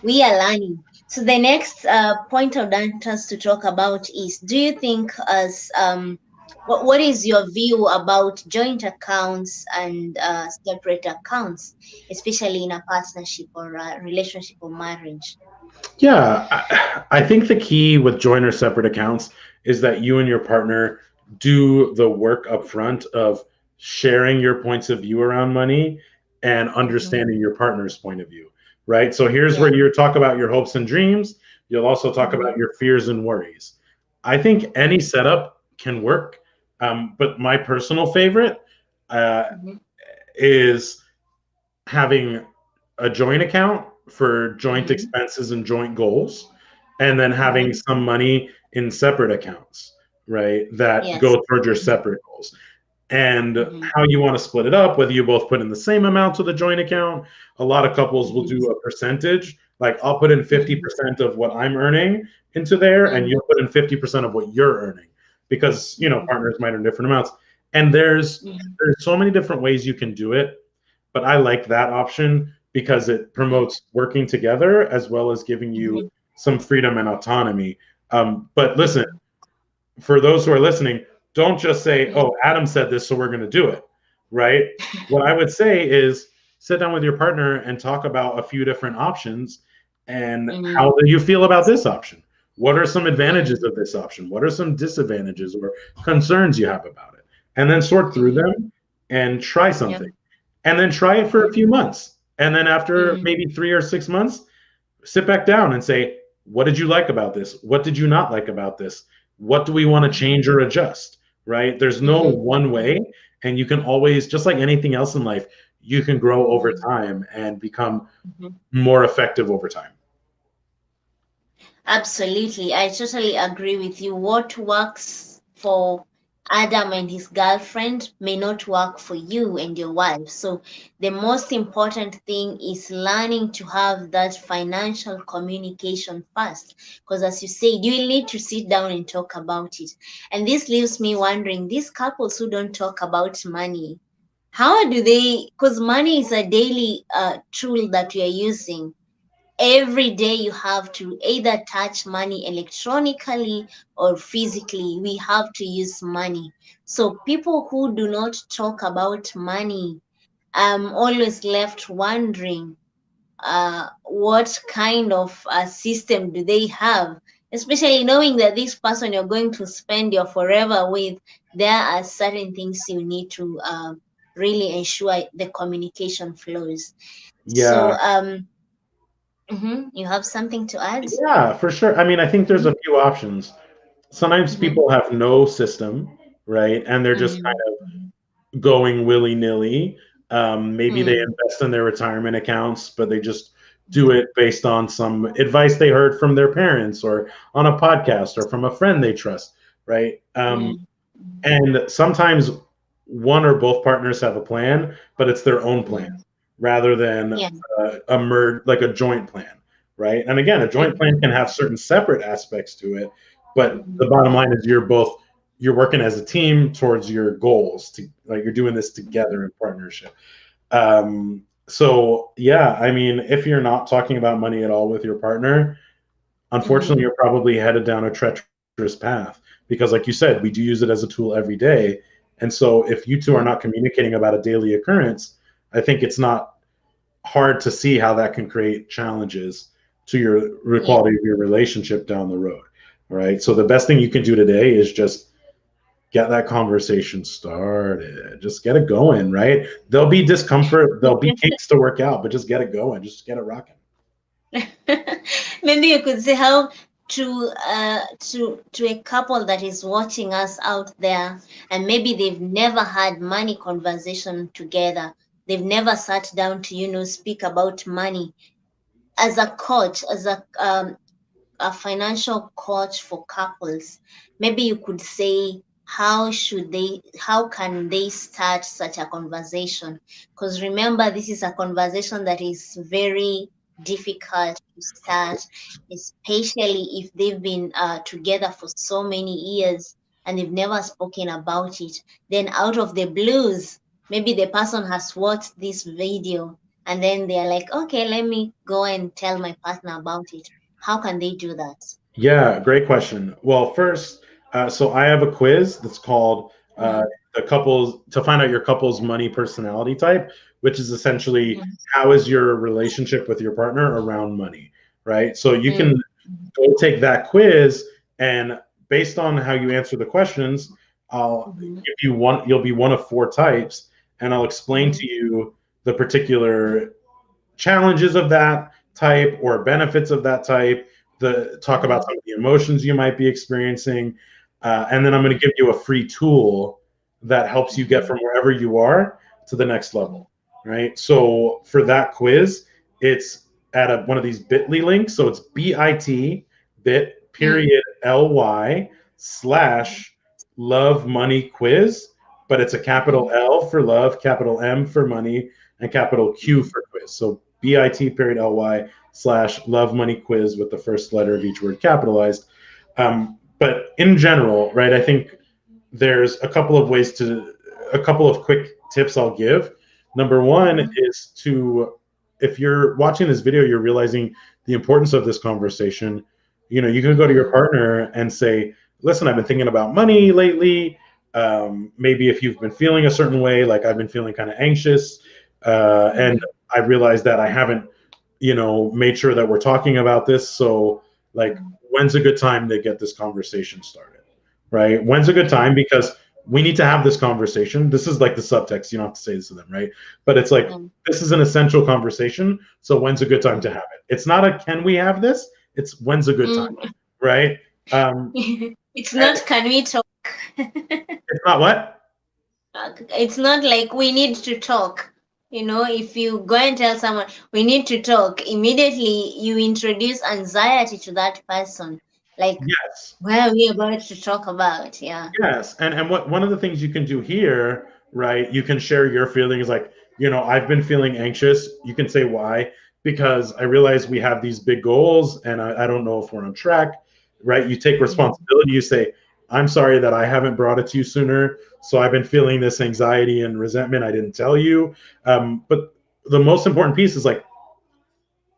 we are learning. So the next point I would want us to talk about is: do you think, as what is your view about joint accounts and separate accounts, especially in a partnership or a relationship or marriage? Yeah, I think the key with joint or separate accounts is that you and your partner do the work up front of sharing your points of view around money and Mm-hmm. understanding your partner's point of view, right? So here's Yeah. where you talk about your hopes and dreams. You'll also talk Mm-hmm. about your fears and worries. I think any setup can work, but my personal favorite uh, Mm-hmm. is having a joint account for joint Mm-hmm. expenses and joint goals, and then having Mm-hmm. some money in separate accounts, right, that Yes. go towards your Mm-hmm. separate goals. and Mhm. how you want to split it up, whether you both put in the same amount to the joint account. A lot of couples will Mhm. do a percentage, like I'll put in Mhm. 50% of what I'm earning into there, and Mhm. you'll put in 50% of what you're earning, because Mhm. partners might earn different amounts. And there's so many different ways you can do it, but I like that option because it Mhm. promotes working together as well as giving you Mhm. some freedom and autonomy. But listen, Mhm. for those who are listening, don't just say, Mhm. "Oh, Adam said this, so we're going to do it." Right? What I would say is sit down with your partner and talk about a few different options, and how Mhm. do you feel about this option? What are some advantages Mhm. of this option? What are some disadvantages or concerns you have about it? And then sort through Mhm. them and try Yeah. something. And then try it for a Mhm. few months. And then after Mhm. maybe 3 or 6 months, sit back down and say, what did you like about this? What did you not like about this? What do we want to Mhm. change or adjust? Right? There's no Mhm. one way. And you can always, just like anything else in life, you can grow over Mhm. time and become Mhm. more effective over time. Absolutely. I totally agree with you. What works for Adam and his girlfriend may not work for you and your wife. So, the most important thing is learning to have that financial communication first. Because, as you said, you will need to sit down and talk about it. And this leaves me wondering, these couples who don't talk about money, how do they? Because money is a daily tool that we are using. Every day you have to either touch money electronically or physically. We have to use money. So people who do not talk about money, I'm always left wondering, what kind of system do they have, especially knowing that this person you're going to spend your forever with, there are certain things you need to really ensure the communication flows. So Yeah. you have something to add? Yeah, for sure. I mean, I think there's Mhm, a few options. Sometimes mhm, people have no system, right? And they're just mhm, kind of going willy nilly. Maybe they mhm, invest in their retirement accounts, but they just do mhm, it based on some advice they heard from their parents or on a podcast or from a friend they trust, right? mhm, And sometimes one or both partners have a plan, but it's their own plan mhm. rather than Yeah. like a joint plan, right? And again, a joint plan can Exactly. have certain separate aspects to it, but the Mhm, bottom line is you're working as a team towards your goals. To like you're doing this together in partnership. So yeah, I mean, if you're not talking about money at all with your partner, unfortunately, mhm, you're probably headed down a treacherous path because, like you said, we do use it as a tool every day. And so, if you two are not mhm. communicating about a daily occurrence, I think it's not hard to see how that can create challenges to your Yeah. quality of your relationship down the road. All right. So, the best thing you can do today is just get that conversation started. Just get it going, right? There'll be discomfort, there'll be kinks to work out, but just get it going, just get it rocking. Maybe you could say how to a couple that is watching us out there, and maybe they've never had money conversation together. They've never sat down to, speak about money. As a coach, as a financial coach for couples, maybe you could say, how can they start such a conversation? Because remember, this is a conversation that is very difficult to start, especially if they've been together for so many years and they've never spoken about it. Then out of the blues, maybe the person has watched this video and then they're like, okay, let me go and tell my partner about it. How can they do that? Yeah, great question. Well, first, so I have a quiz that's called Mhm, the couples to find out your couple's money personality type, which is essentially mhm, how is your relationship with your partner around money, right? So you can mm, go take that quiz, and based on how you answer the questions, I'll mhm, give you one. You'll be one of four types, and I'll explain mhm, to you the particular challenges of that type or benefits of that type, the talk about mhm, some of the emotions you might be experiencing, and then I'm going to mhm, give you a free tool that helps you get mhm, from wherever you are to the next mhm, level, right? So for that quiz, it's at one of these bit.ly links. So it's bit mm, period ly slash love money quiz, but it's a capital L for love, capital M for money, and capital Q Mhm. for quiz. So bit.ly/ love money quiz with the first letter of each word capitalized. But in general, right, I think there's a couple of quick tips I'll give. Number one Mhm. is to, if you're watching this video, you're realizing the importance of this conversation. You can go to your Mhm. partner and say, listen, I've been thinking about money lately. Maybe if you've been feeling a certain way, like I've been feeling kind of anxious, and Mhm. I realized that I haven't, made sure that we're talking about this. So, like, Mhm. when's a good time to get this conversation started? Right? When's a good Mhm. time? Because we need to have this conversation. This is like the subtext. You don't have to say this to them, right? But it's like, Mhm. this is an essential conversation. So when's a good time to Mhm. have it? It's not a can we have this? It's when's a good time, Mhm. right? Um, It's and not can we talk? it's not what? It's not like we need to talk. If you go and tell someone we need to talk, immediately you introduce anxiety to that person. Like, Yes. what are we about to talk about? Yeah. Yes, and what one of the things you can do here, right? You can share your feelings, like, I've been feeling anxious. You can say why, because I realize we have these big goals, and I don't know if we're on track, right? You take Mhm. responsibility. You say, I'm sorry that I haven't brought it to you sooner. So I've been feeling this anxiety and resentment. I didn't tell you. But the most important piece is like,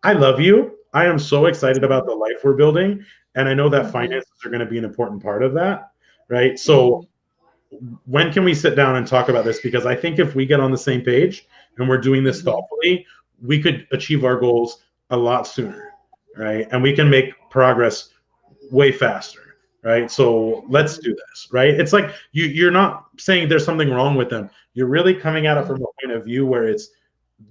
I love you. I am so excited about the life we're building, and I know that Mhm. finances are going to be an important part of that, right? So Mhm. when can we sit down and talk about this? Because I think if we get on the same page and we're doing this Mhm. thoughtfully, we could achieve our goals a lot sooner, right? And we can make progress way faster, right? So let's Mhm. do this, right? It's like you're not saying there's something wrong with them. You're really coming at it from Mhm. a point of view where it's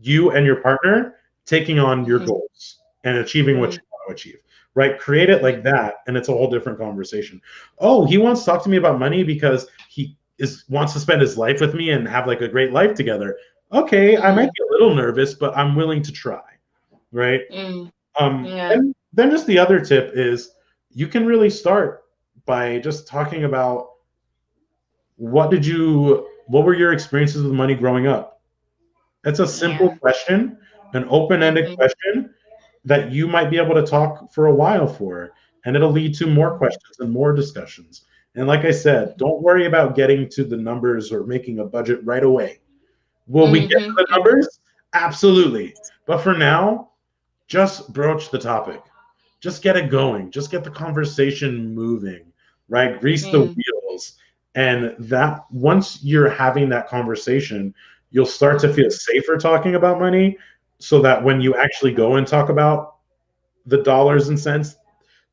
you and your partner taking on your Mhm. goals and achieving what Mhm. you want to achieve, right? Create it like that, and it's a whole different conversation. Oh, he wants to talk to me about money because he is wants to spend his life with me and have like a great life together. Okay, I might Mhm. be a little nervous, but I'm willing to try, right? Mhm. Yeah. And then just the other tip is you can really start by just talking about what were your experiences with money growing up. That's a simple Yeah. question, an open-ended Mhm. question that you might be able to talk for a while for, and it'll lead to more Mhm. questions and more discussions. And like I said, don't worry about getting to the numbers or making a budget right away. Will we get to Mhm. the Mhm. numbers? Absolutely. But for now, just broach the topic. Just get it going. Just get the conversation moving, right? Grease the Mhm. wheels. And that once you're having that conversation, you'll start to feel Mhm. safer talking about money so that when you actually go and talk about the dollars and cents,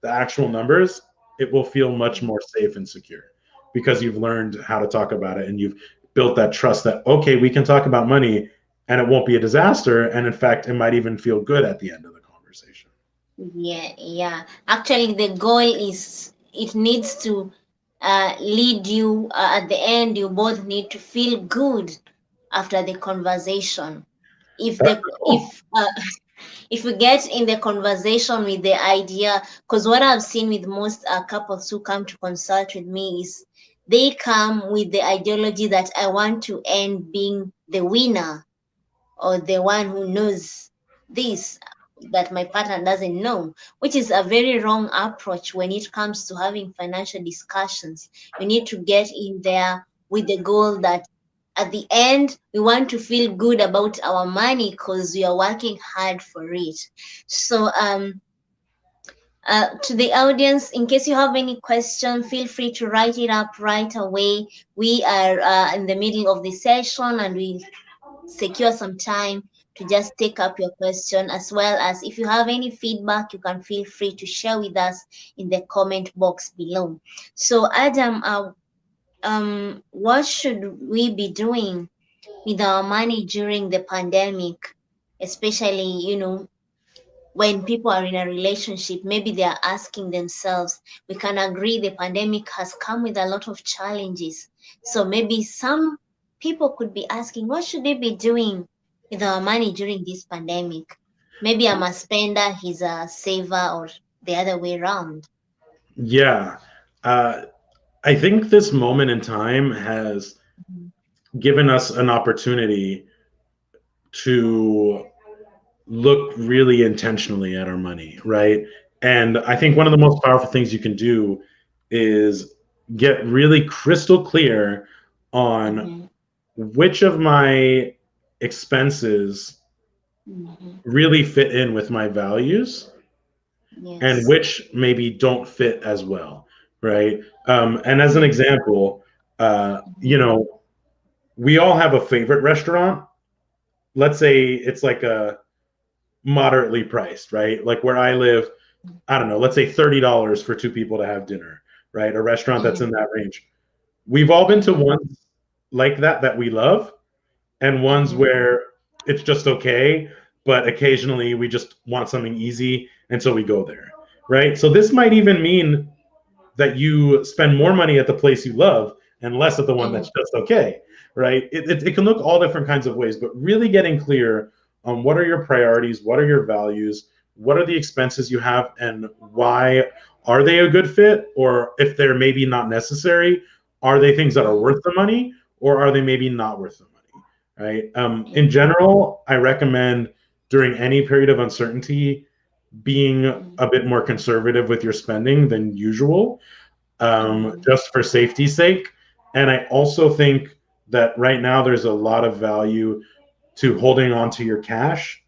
the actual numbers, it will feel much Mhm. more safe and secure because you've learned how to talk about it and you've built that trust that, okay, we can talk about money and it won't be a disaster. And in fact, it might even feel good at the end of the conversation. Yeah, yeah. Actually, the goal is it needs to lead you at the end. You both need to feel good after the conversation. If That's the the goal. if we get in the conversation with the idea, because what I've seen with most couples who come to consult with me is they come with the ideology that I want to end being the winner or the one who knows this that my partner doesn't know, which is a very wrong approach when it comes to having financial discussions. You need to get in there with the goal that at the end we want to feel good about our money because we are working hard for it. So to the audience, in case you have any question, feel free to write it up right away. We are in the middle of the session and we secure some time to just take up your question, as well as if you have any feedback you can feel free to share with us in the comment box below. So Adam, what should we be doing with our money during the pandemic, especially when people are in a relationship? Maybe they are asking themselves, we can agree the pandemic has come with a lot of challenges. So maybe some people could be asking, what should they be doing with our money during this pandemic? Maybe I'm a spender, he's a saver, or the other way around. Yeah. Uh, I think this moment in time has Mhm. given us an opportunity to look really intentionally at our money, right? And I think one of the Mhm. most powerful things you can do is get really crystal clear on Mhm. which of my expenses Mhm. really fit in with my values and Yes. which maybe don't fit as well, right? And as an Mhm. example, you Mhm. know, we all have a favorite restaurant. Let's say it's like a moderately priced, right? Like where I live, I don't know, let's say $30 for two people to have dinner, right? A restaurant that's in Mhm. that range. We've all been to Mhm. ones like that we love, and ones Mhm. where it's just okay, but occasionally we just want something easy, and so we go there, right? So this might even mean that you spend more money at the place you love and less at the one that's Mhm. just okay, right? It can look all different kinds of ways, but really getting clear on what are your priorities, what are your values, what are the expenses you have, and why are they a good fit, or if they're maybe not necessary, are they things that are Mhm. worth the money, or are they maybe not worth the money, right? In Yeah. general, I recommend during any period of uncertainty being Mhm. a bit more conservative with your spending than usual, Mhm. just for safety's sake. And I also think that right now there's a lot of value to holding on to your cash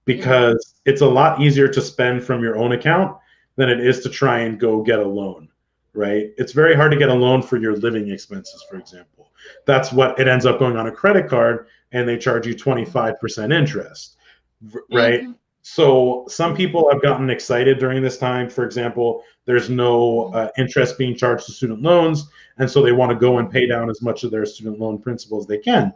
Mhm. because it's a lot easier to spend from your own account than it is to try and go get a loan, right? It's very hard to get a loan for your living expenses, for example. That's what it ends up going on a credit card, and they charge you Mhm. 25% interest, right? Mhm. So some Mhm. people have gotten excited during this time. For example, there's no Mhm. interest being charged to student loans, and so they want to go and Mhm. pay down as much of their student loan principal as they can.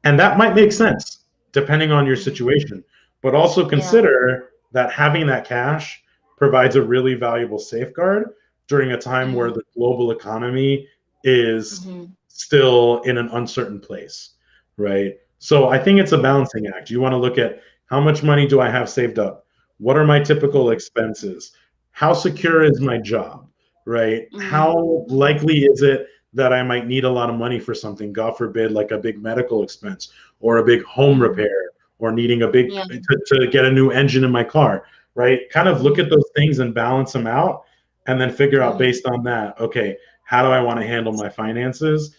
And that might make Mhm. sense depending on your Mhm. situation. But also Yeah. consider that having that cash provides a really valuable safeguard during a time where Mhm. the global economy is Mhm. still in an uncertain place, right? So I think it's a Yeah. balancing act. You want to look at how much money do I have saved up? What are my typical Mhm. expenses? How secure Mhm. is my job, right? Mhm. How Mhm. likely is it that I might need a lot of money for something, God forbid, like a big medical expense or a big home Mhm. repair or needing a big Yeah. to get a new engine in my car, right? Kind of look at Mhm. those things and balance them out and then figure out Mhm. based on that, okay, how do I want to handle my finances?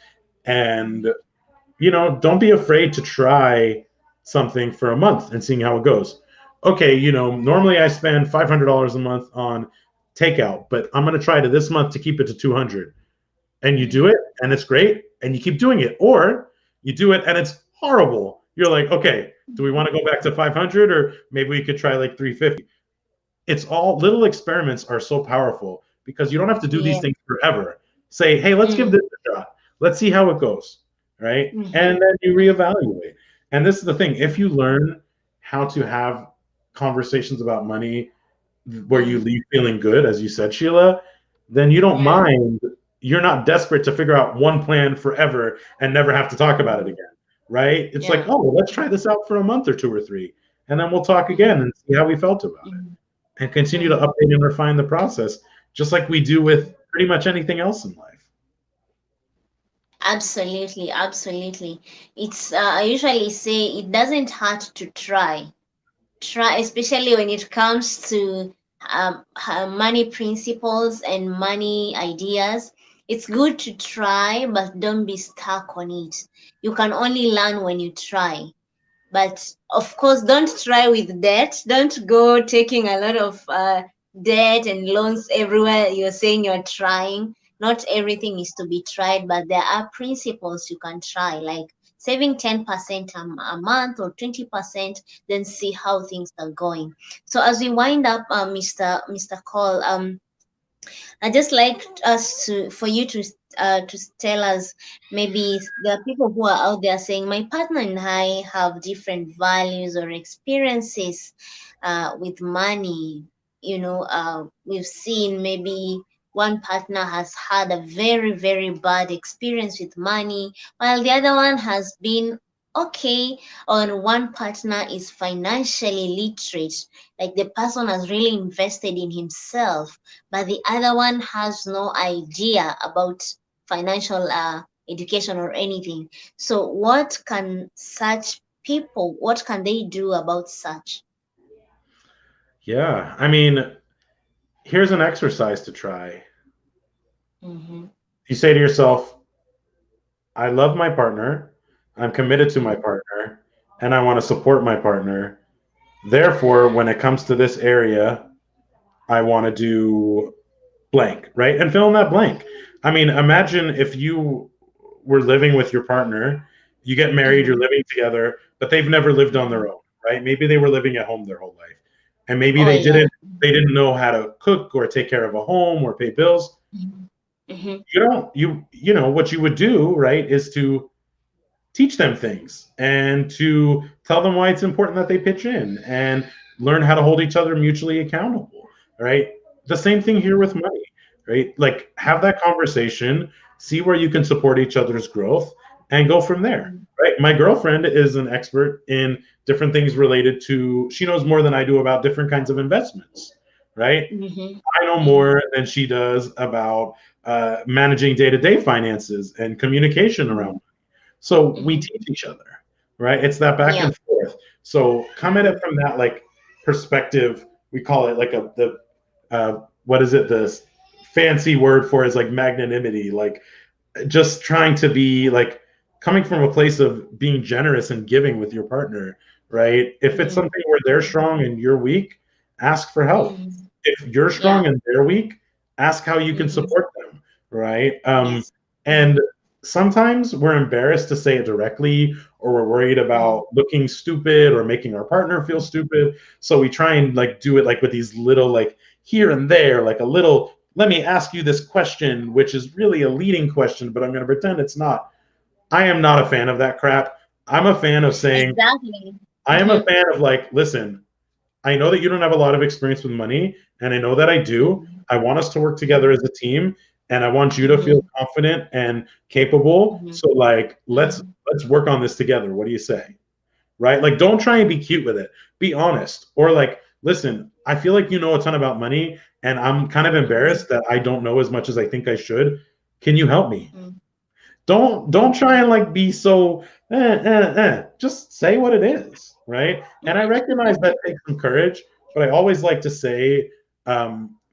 And Mhm. don't be afraid to try something for a month and seeing how it goes. Okay, normally I spend $500 a month on takeout, but I'm going to try to this month to keep it to 200, and you do Mhm. it and it's great and you keep doing it, or you do it and it's horrible. You're like, okay, do we want to go back to 500, or maybe we could try like 350? It's all little experiments are so powerful because you don't have to do these Yeah. things forever. Say, hey, let's give Mm. this a shot. Let's see how it goes, right? And Mhm. then you Mhm. reevaluate. And this is the thing: if you Mhm. learn how to have conversations about money where you Mhm. leave feeling good, as you said, Sheila, then you don't Yeah. mind. You're not desperate to figure out one plan forever and never have to talk about it Mhm. again, right? It's like, Yeah. oh, well, let's try Mhm. this out for a month or two or three, and then we'll talk again Mhm. and see how we felt about it Mhm. and continue to Mhm. update and refine the process, just like we do with Mhm. pretty much anything else in life. Absolutely, absolutely. It's I usually say it doesn't hurt to try. Try, especially when it comes to money principles and money ideas. It's good to try, but don't be stuck on it. You can only learn when you try. But of course, don't try with debt. Don't go taking a lot of debt and loans everywhere. You're saying you're trying. Not everything is to be tried, but there are principles you can try, like saving 10% a month or 20%, then see how things are going. So as we wind up, Mr. Cole, I just like us to for you to tell us, maybe there are people who are out there saying my partner and I have different values or experiences with money. We've seen maybe one partner has had a very very bad experience with money, while the other one has been okay, or one partner is financially literate, like the person has really invested in himself, but the other one has no idea about financial education or anything. So what can they do about such? Yeah. I mean, here's an exercise to try. Mm-hmm. You say to yourself, I love my partner, I'm committed to my Mm-hmm. partner, and I want to support my partner. Therefore, when it comes to this area, I want to do blank, right? And fill in that blank. I mean, imagine if you were living with your partner, you get married, you're Mm-hmm. living together, but they've never lived on Mm-hmm. their own, right? Maybe they were living at home their whole life. And maybe Oh yeah. they didn't know how to cook or take care of a home or pay bills. Mm-hmm. Mm-hmm. You know what you would do, right, is to teach them things and to tell them why it's important that they pitch in and learn how to hold each other mutually accountable, right? The same thing here with money, right? Like have that conversation, see where you can support each other's growth and go from there, Mm-hmm. right? My girlfriend is an expert in different things related to, she knows more than I do about different kinds of investments, right? Mm-hmm. I know Mm-hmm. more than she does about managing day-to-day finances and communication Mm-hmm. around. So we Mm-hmm. teach each other, right? It's that back Yeah. and forth. So come at it Mm-hmm. from that like perspective. We call it like what is it? This fancy word for is like magnanimity. Like just trying to be like coming from a place of being generous and giving with your partner, right? If it's Mm-hmm. something where they're strong and you're weak, ask for help. Mm-hmm. If you're Yeah. strong and they're weak, ask how you can Mm-hmm. support them, right? Yes. Mm-hmm. And sometimes we're embarrassed to say it directly, or we're worried Mm-hmm. about looking stupid or making our partner feel stupid. So we try and like do it like with these little like here and there, like a little let me ask you this question, which is really a leading question, but I'm going to pretend it's not. I am not a fan of that crap. I'm a fan of saying, Exactly. I am a Mm-hmm. fan of like, listen, I know that you don't have a lot of experience with money, and I know that I do. Mm-hmm. I want us to work together Mm-hmm. as a team, and I want you to feel Mm-hmm. confident and capable. Mm-hmm. So like, Mm-hmm. let's work on this together. What do you say? Right? Like, don't try and be cute with it. Be honest. Or like, listen, I feel like you know a ton about money, and I'm kind of Mm-hmm. embarrassed that I don't know as much as I think I should. Can you help me? Mm-hmm. Don't try and like be so just say what it is, right? And I recognize that takes some courage, but I always like to say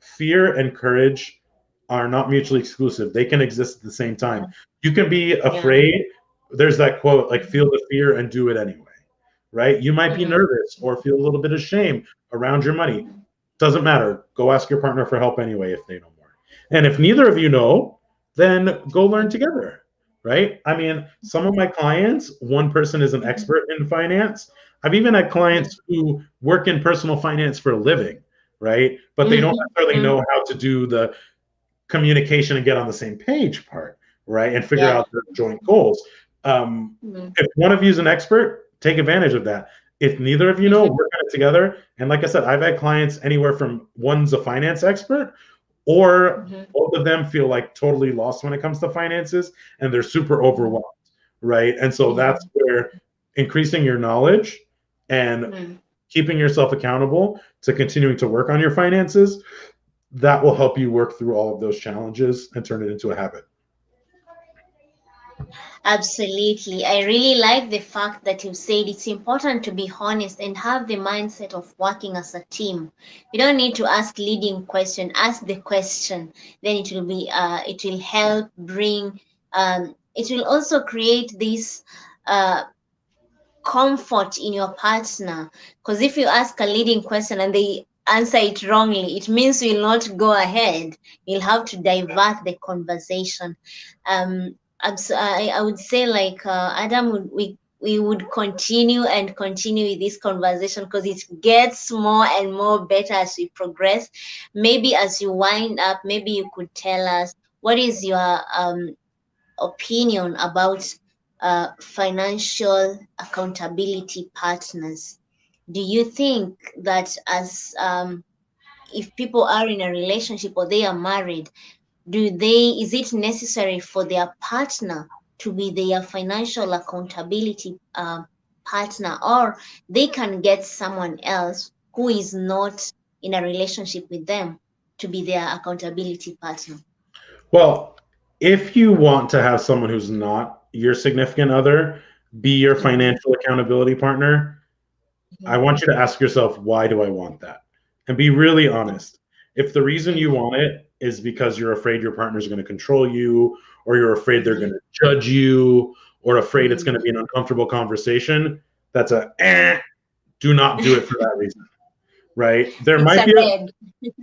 fear and courage are not mutually exclusive. They can exist at the same time. Yeah. You can be Yeah. afraid. There's that quote like Mm-hmm. feel the fear and do it anyway, right? You might be Mm-hmm. nervous or feel a little bit of shame around your money. Doesn't matter. Go ask your partner for help anyway if they know more. And if neither of you know, then go learn Mm-hmm. together, right? I mean, some of my clients, one person is an Mm-hmm. expert in finance. I've even had clients who work in personal finance for a living, right? But they don't necessarily Mm-hmm. know how to do the communication and get on the same page part, right? And figure Yeah. out their joint goals. Um, Mm-hmm. if one of you is an expert, take advantage of that. If neither of you know, Mm-hmm. work on it together. And like I said, I've had clients anywhere from one's a finance expert, or Mm-hmm. both of them feel like totally lost when it comes to finances and they're super Mm-hmm. overwhelmed, right? And so that's Mm-hmm. where increasing your knowledge and Mm-hmm. keeping yourself accountable to continuing to work on your finances, that will help you work through all of those challenges and turn it into a habit. Absolutely. I really like the fact that you said it's important to be honest and have the mindset of working as a team. You don't need to ask leading question, ask the question. Then it will help bring it will also create this uh comfort in your partner. Because if you ask a leading question and they answer it wrongly, it means you'll not go ahead. You'll have to divert the conversation. I would say like Adam, we would continue and continue with this conversation because it gets more and more better as we progress. Maybe as you wind up, maybe you could tell us what is your opinion about financial accountability partners. Do you think that as if people are in a relationship or they are married, is it necessary for their partner to be their financial accountability partner, or they can get someone else who is not in a relationship with them to be their accountability partner? Well, if you want to have someone who's not your significant other be your Mhm, financial accountability partner, I mhm, want you to ask yourself, why do I want that? And be really honest. If the reason you mhm, want it is because you're afraid your partner's going to control you, or you're afraid they're going mhm, to judge you, or afraid it's going to mhm. be an uncomfortable conversation, that's a do not do it for that reason, right? There It's might a be a red.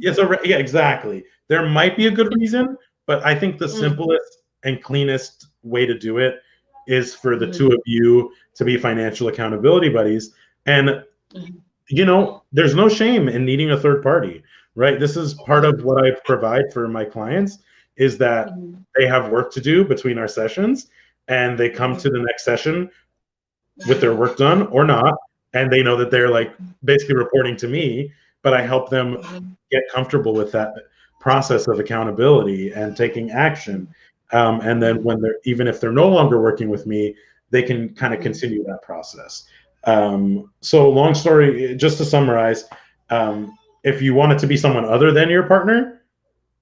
it's a yeah, exactly. There might be a good reason, but I think the Mm, simplest and cleanest way to do it is for the two mhm, of you to be financial accountability buddies. And mhm, there's no shame in needing a third party, right? This is part of mhm, what I provide for my clients is that mhm, they have work to do between our sessions and they come to mhm, the next session with their work mhm, done or not, and they know that they're like basically reporting to me, but I help them mhm, get comfortable with that process of accountability and taking action. And then mhm, when they're even if they're no longer working with me, they can kind of mhm, continue that process. So long story, just to summarize, if you want it to be someone other than your partner,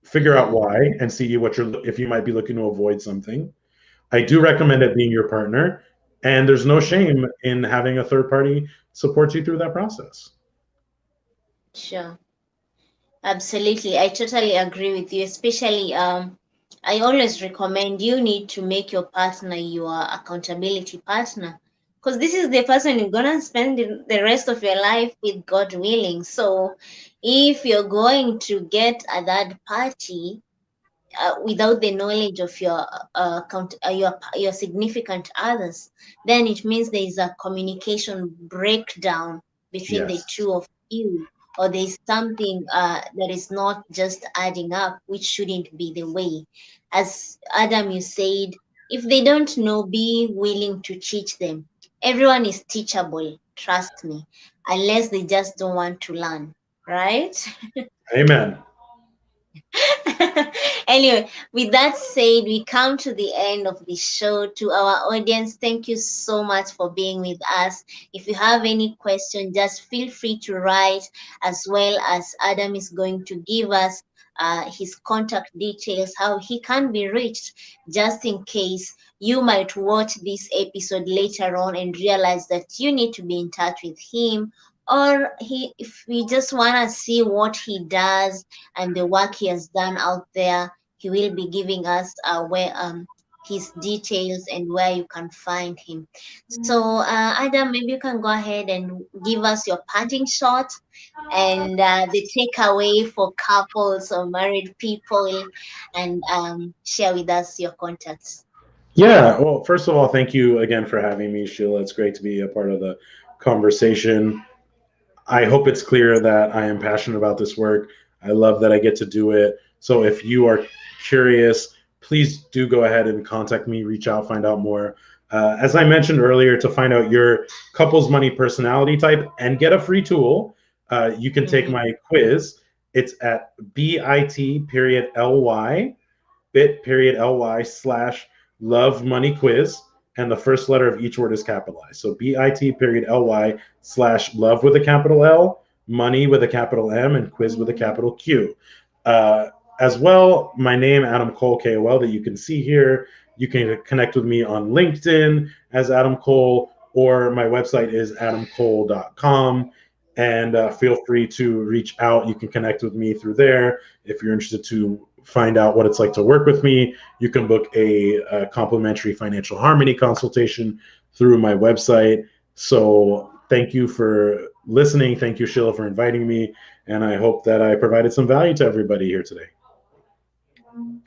figure out mhm, why and see what you're if you might be looking to avoid something. I do recommend it being your partner, and there's no mhm. shame in having a third party support you through that process. Sure. Absolutely. I totally agree with you. Especially, I always recommend you need to make your partner your accountability partner. Because this is the person you're gonna spend the rest of your life with, God willing. So if you're going to get a third party, without the knowledge of your significant others, then it means there is a communication breakdown between the Yes. two of you, or there is something that is not just adding up, which shouldn't be the way. As Adam, you said, if they don't know, be willing to teach them. Everyone is teachable, trust me, unless they just don't want to learn, right? Amen. Anyway, with that said, we come to the end of the show. To our audience, thank you so much for being with us. If you have any question, just feel free to write, as well as Adam is going to give us his contact details, how he can be reached, just in case you might watch this episode later on and realize that you need to be in touch with him, or if we just want to see what he does and the work he has done out there. He will be giving us where his details and where you can find him. So, Adam, maybe you can go ahead and give us your parting shot and the takeaway for couples or married people, and share with us your contacts. Yeah. Well, first of all, thank you again for having me, Sheila. It's great to be a part of the conversation. I hope it's clear that I am passionate about this work. I love that I get to do it. So if you are curious, please do go ahead and contact me, reach out, find out more. As I mentioned earlier, to find out your couple's money personality type and get a free tool, you can take Mm-hmm. my quiz. It's at bit.ly/love money quiz, and the first letter of each word is capitalized. So bit.ly/love with a capital L, money with a capital M, and quiz with a capital Q. Uh, as well, my name, Adam Cole, KOL, that you can see here. You can connect with me on LinkedIn as Adam Cole, or my website is adamcole.com. And feel free to reach out. You can connect with me through there. If you're interested to find out what it's like to work with me, you can book a complimentary financial harmony consultation through my website. So thank you for listening. Thank you, Sheila, for inviting me. And I hope that I provided some value to everybody here today.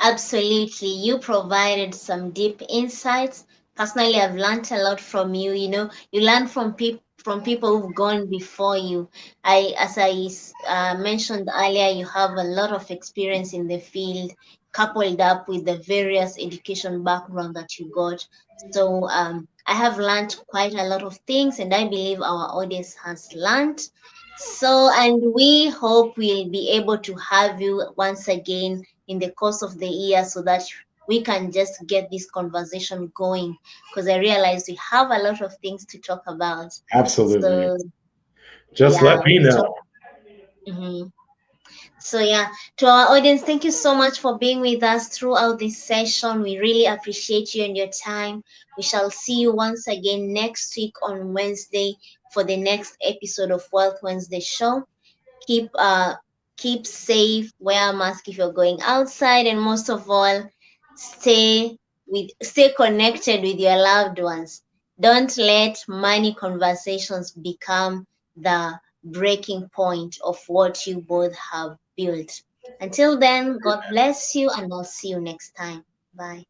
Absolutely. You provided some deep insights. Personally, I've learned a lot from you. You know, you learn from people who've gone before you. As I mentioned earlier, you have a lot of experience in the field, coupled up with the various education background that you got. So I have learned quite a lot of things, and I believe our audience has learned. So, and we hope we'll be able to have you once again in the course of the year so that we can just get this conversation going, because I realize we have a lot of things to talk about. Absolutely. So Just let yeah, me we'll know. talk. Mhm. So yeah, to our audience, thank you so much for being with us throughout this session. We really appreciate you and your time. We shall see you once again next week on Wednesday for the next episode of Wealth Wednesday Show. Keep uh keep safe, wear a mask if you're going outside, and most of all, stay connected with your loved ones. Don't let money conversations become the breaking point of what you both have built. Until then, God bless you, and I'll see you next time. Bye.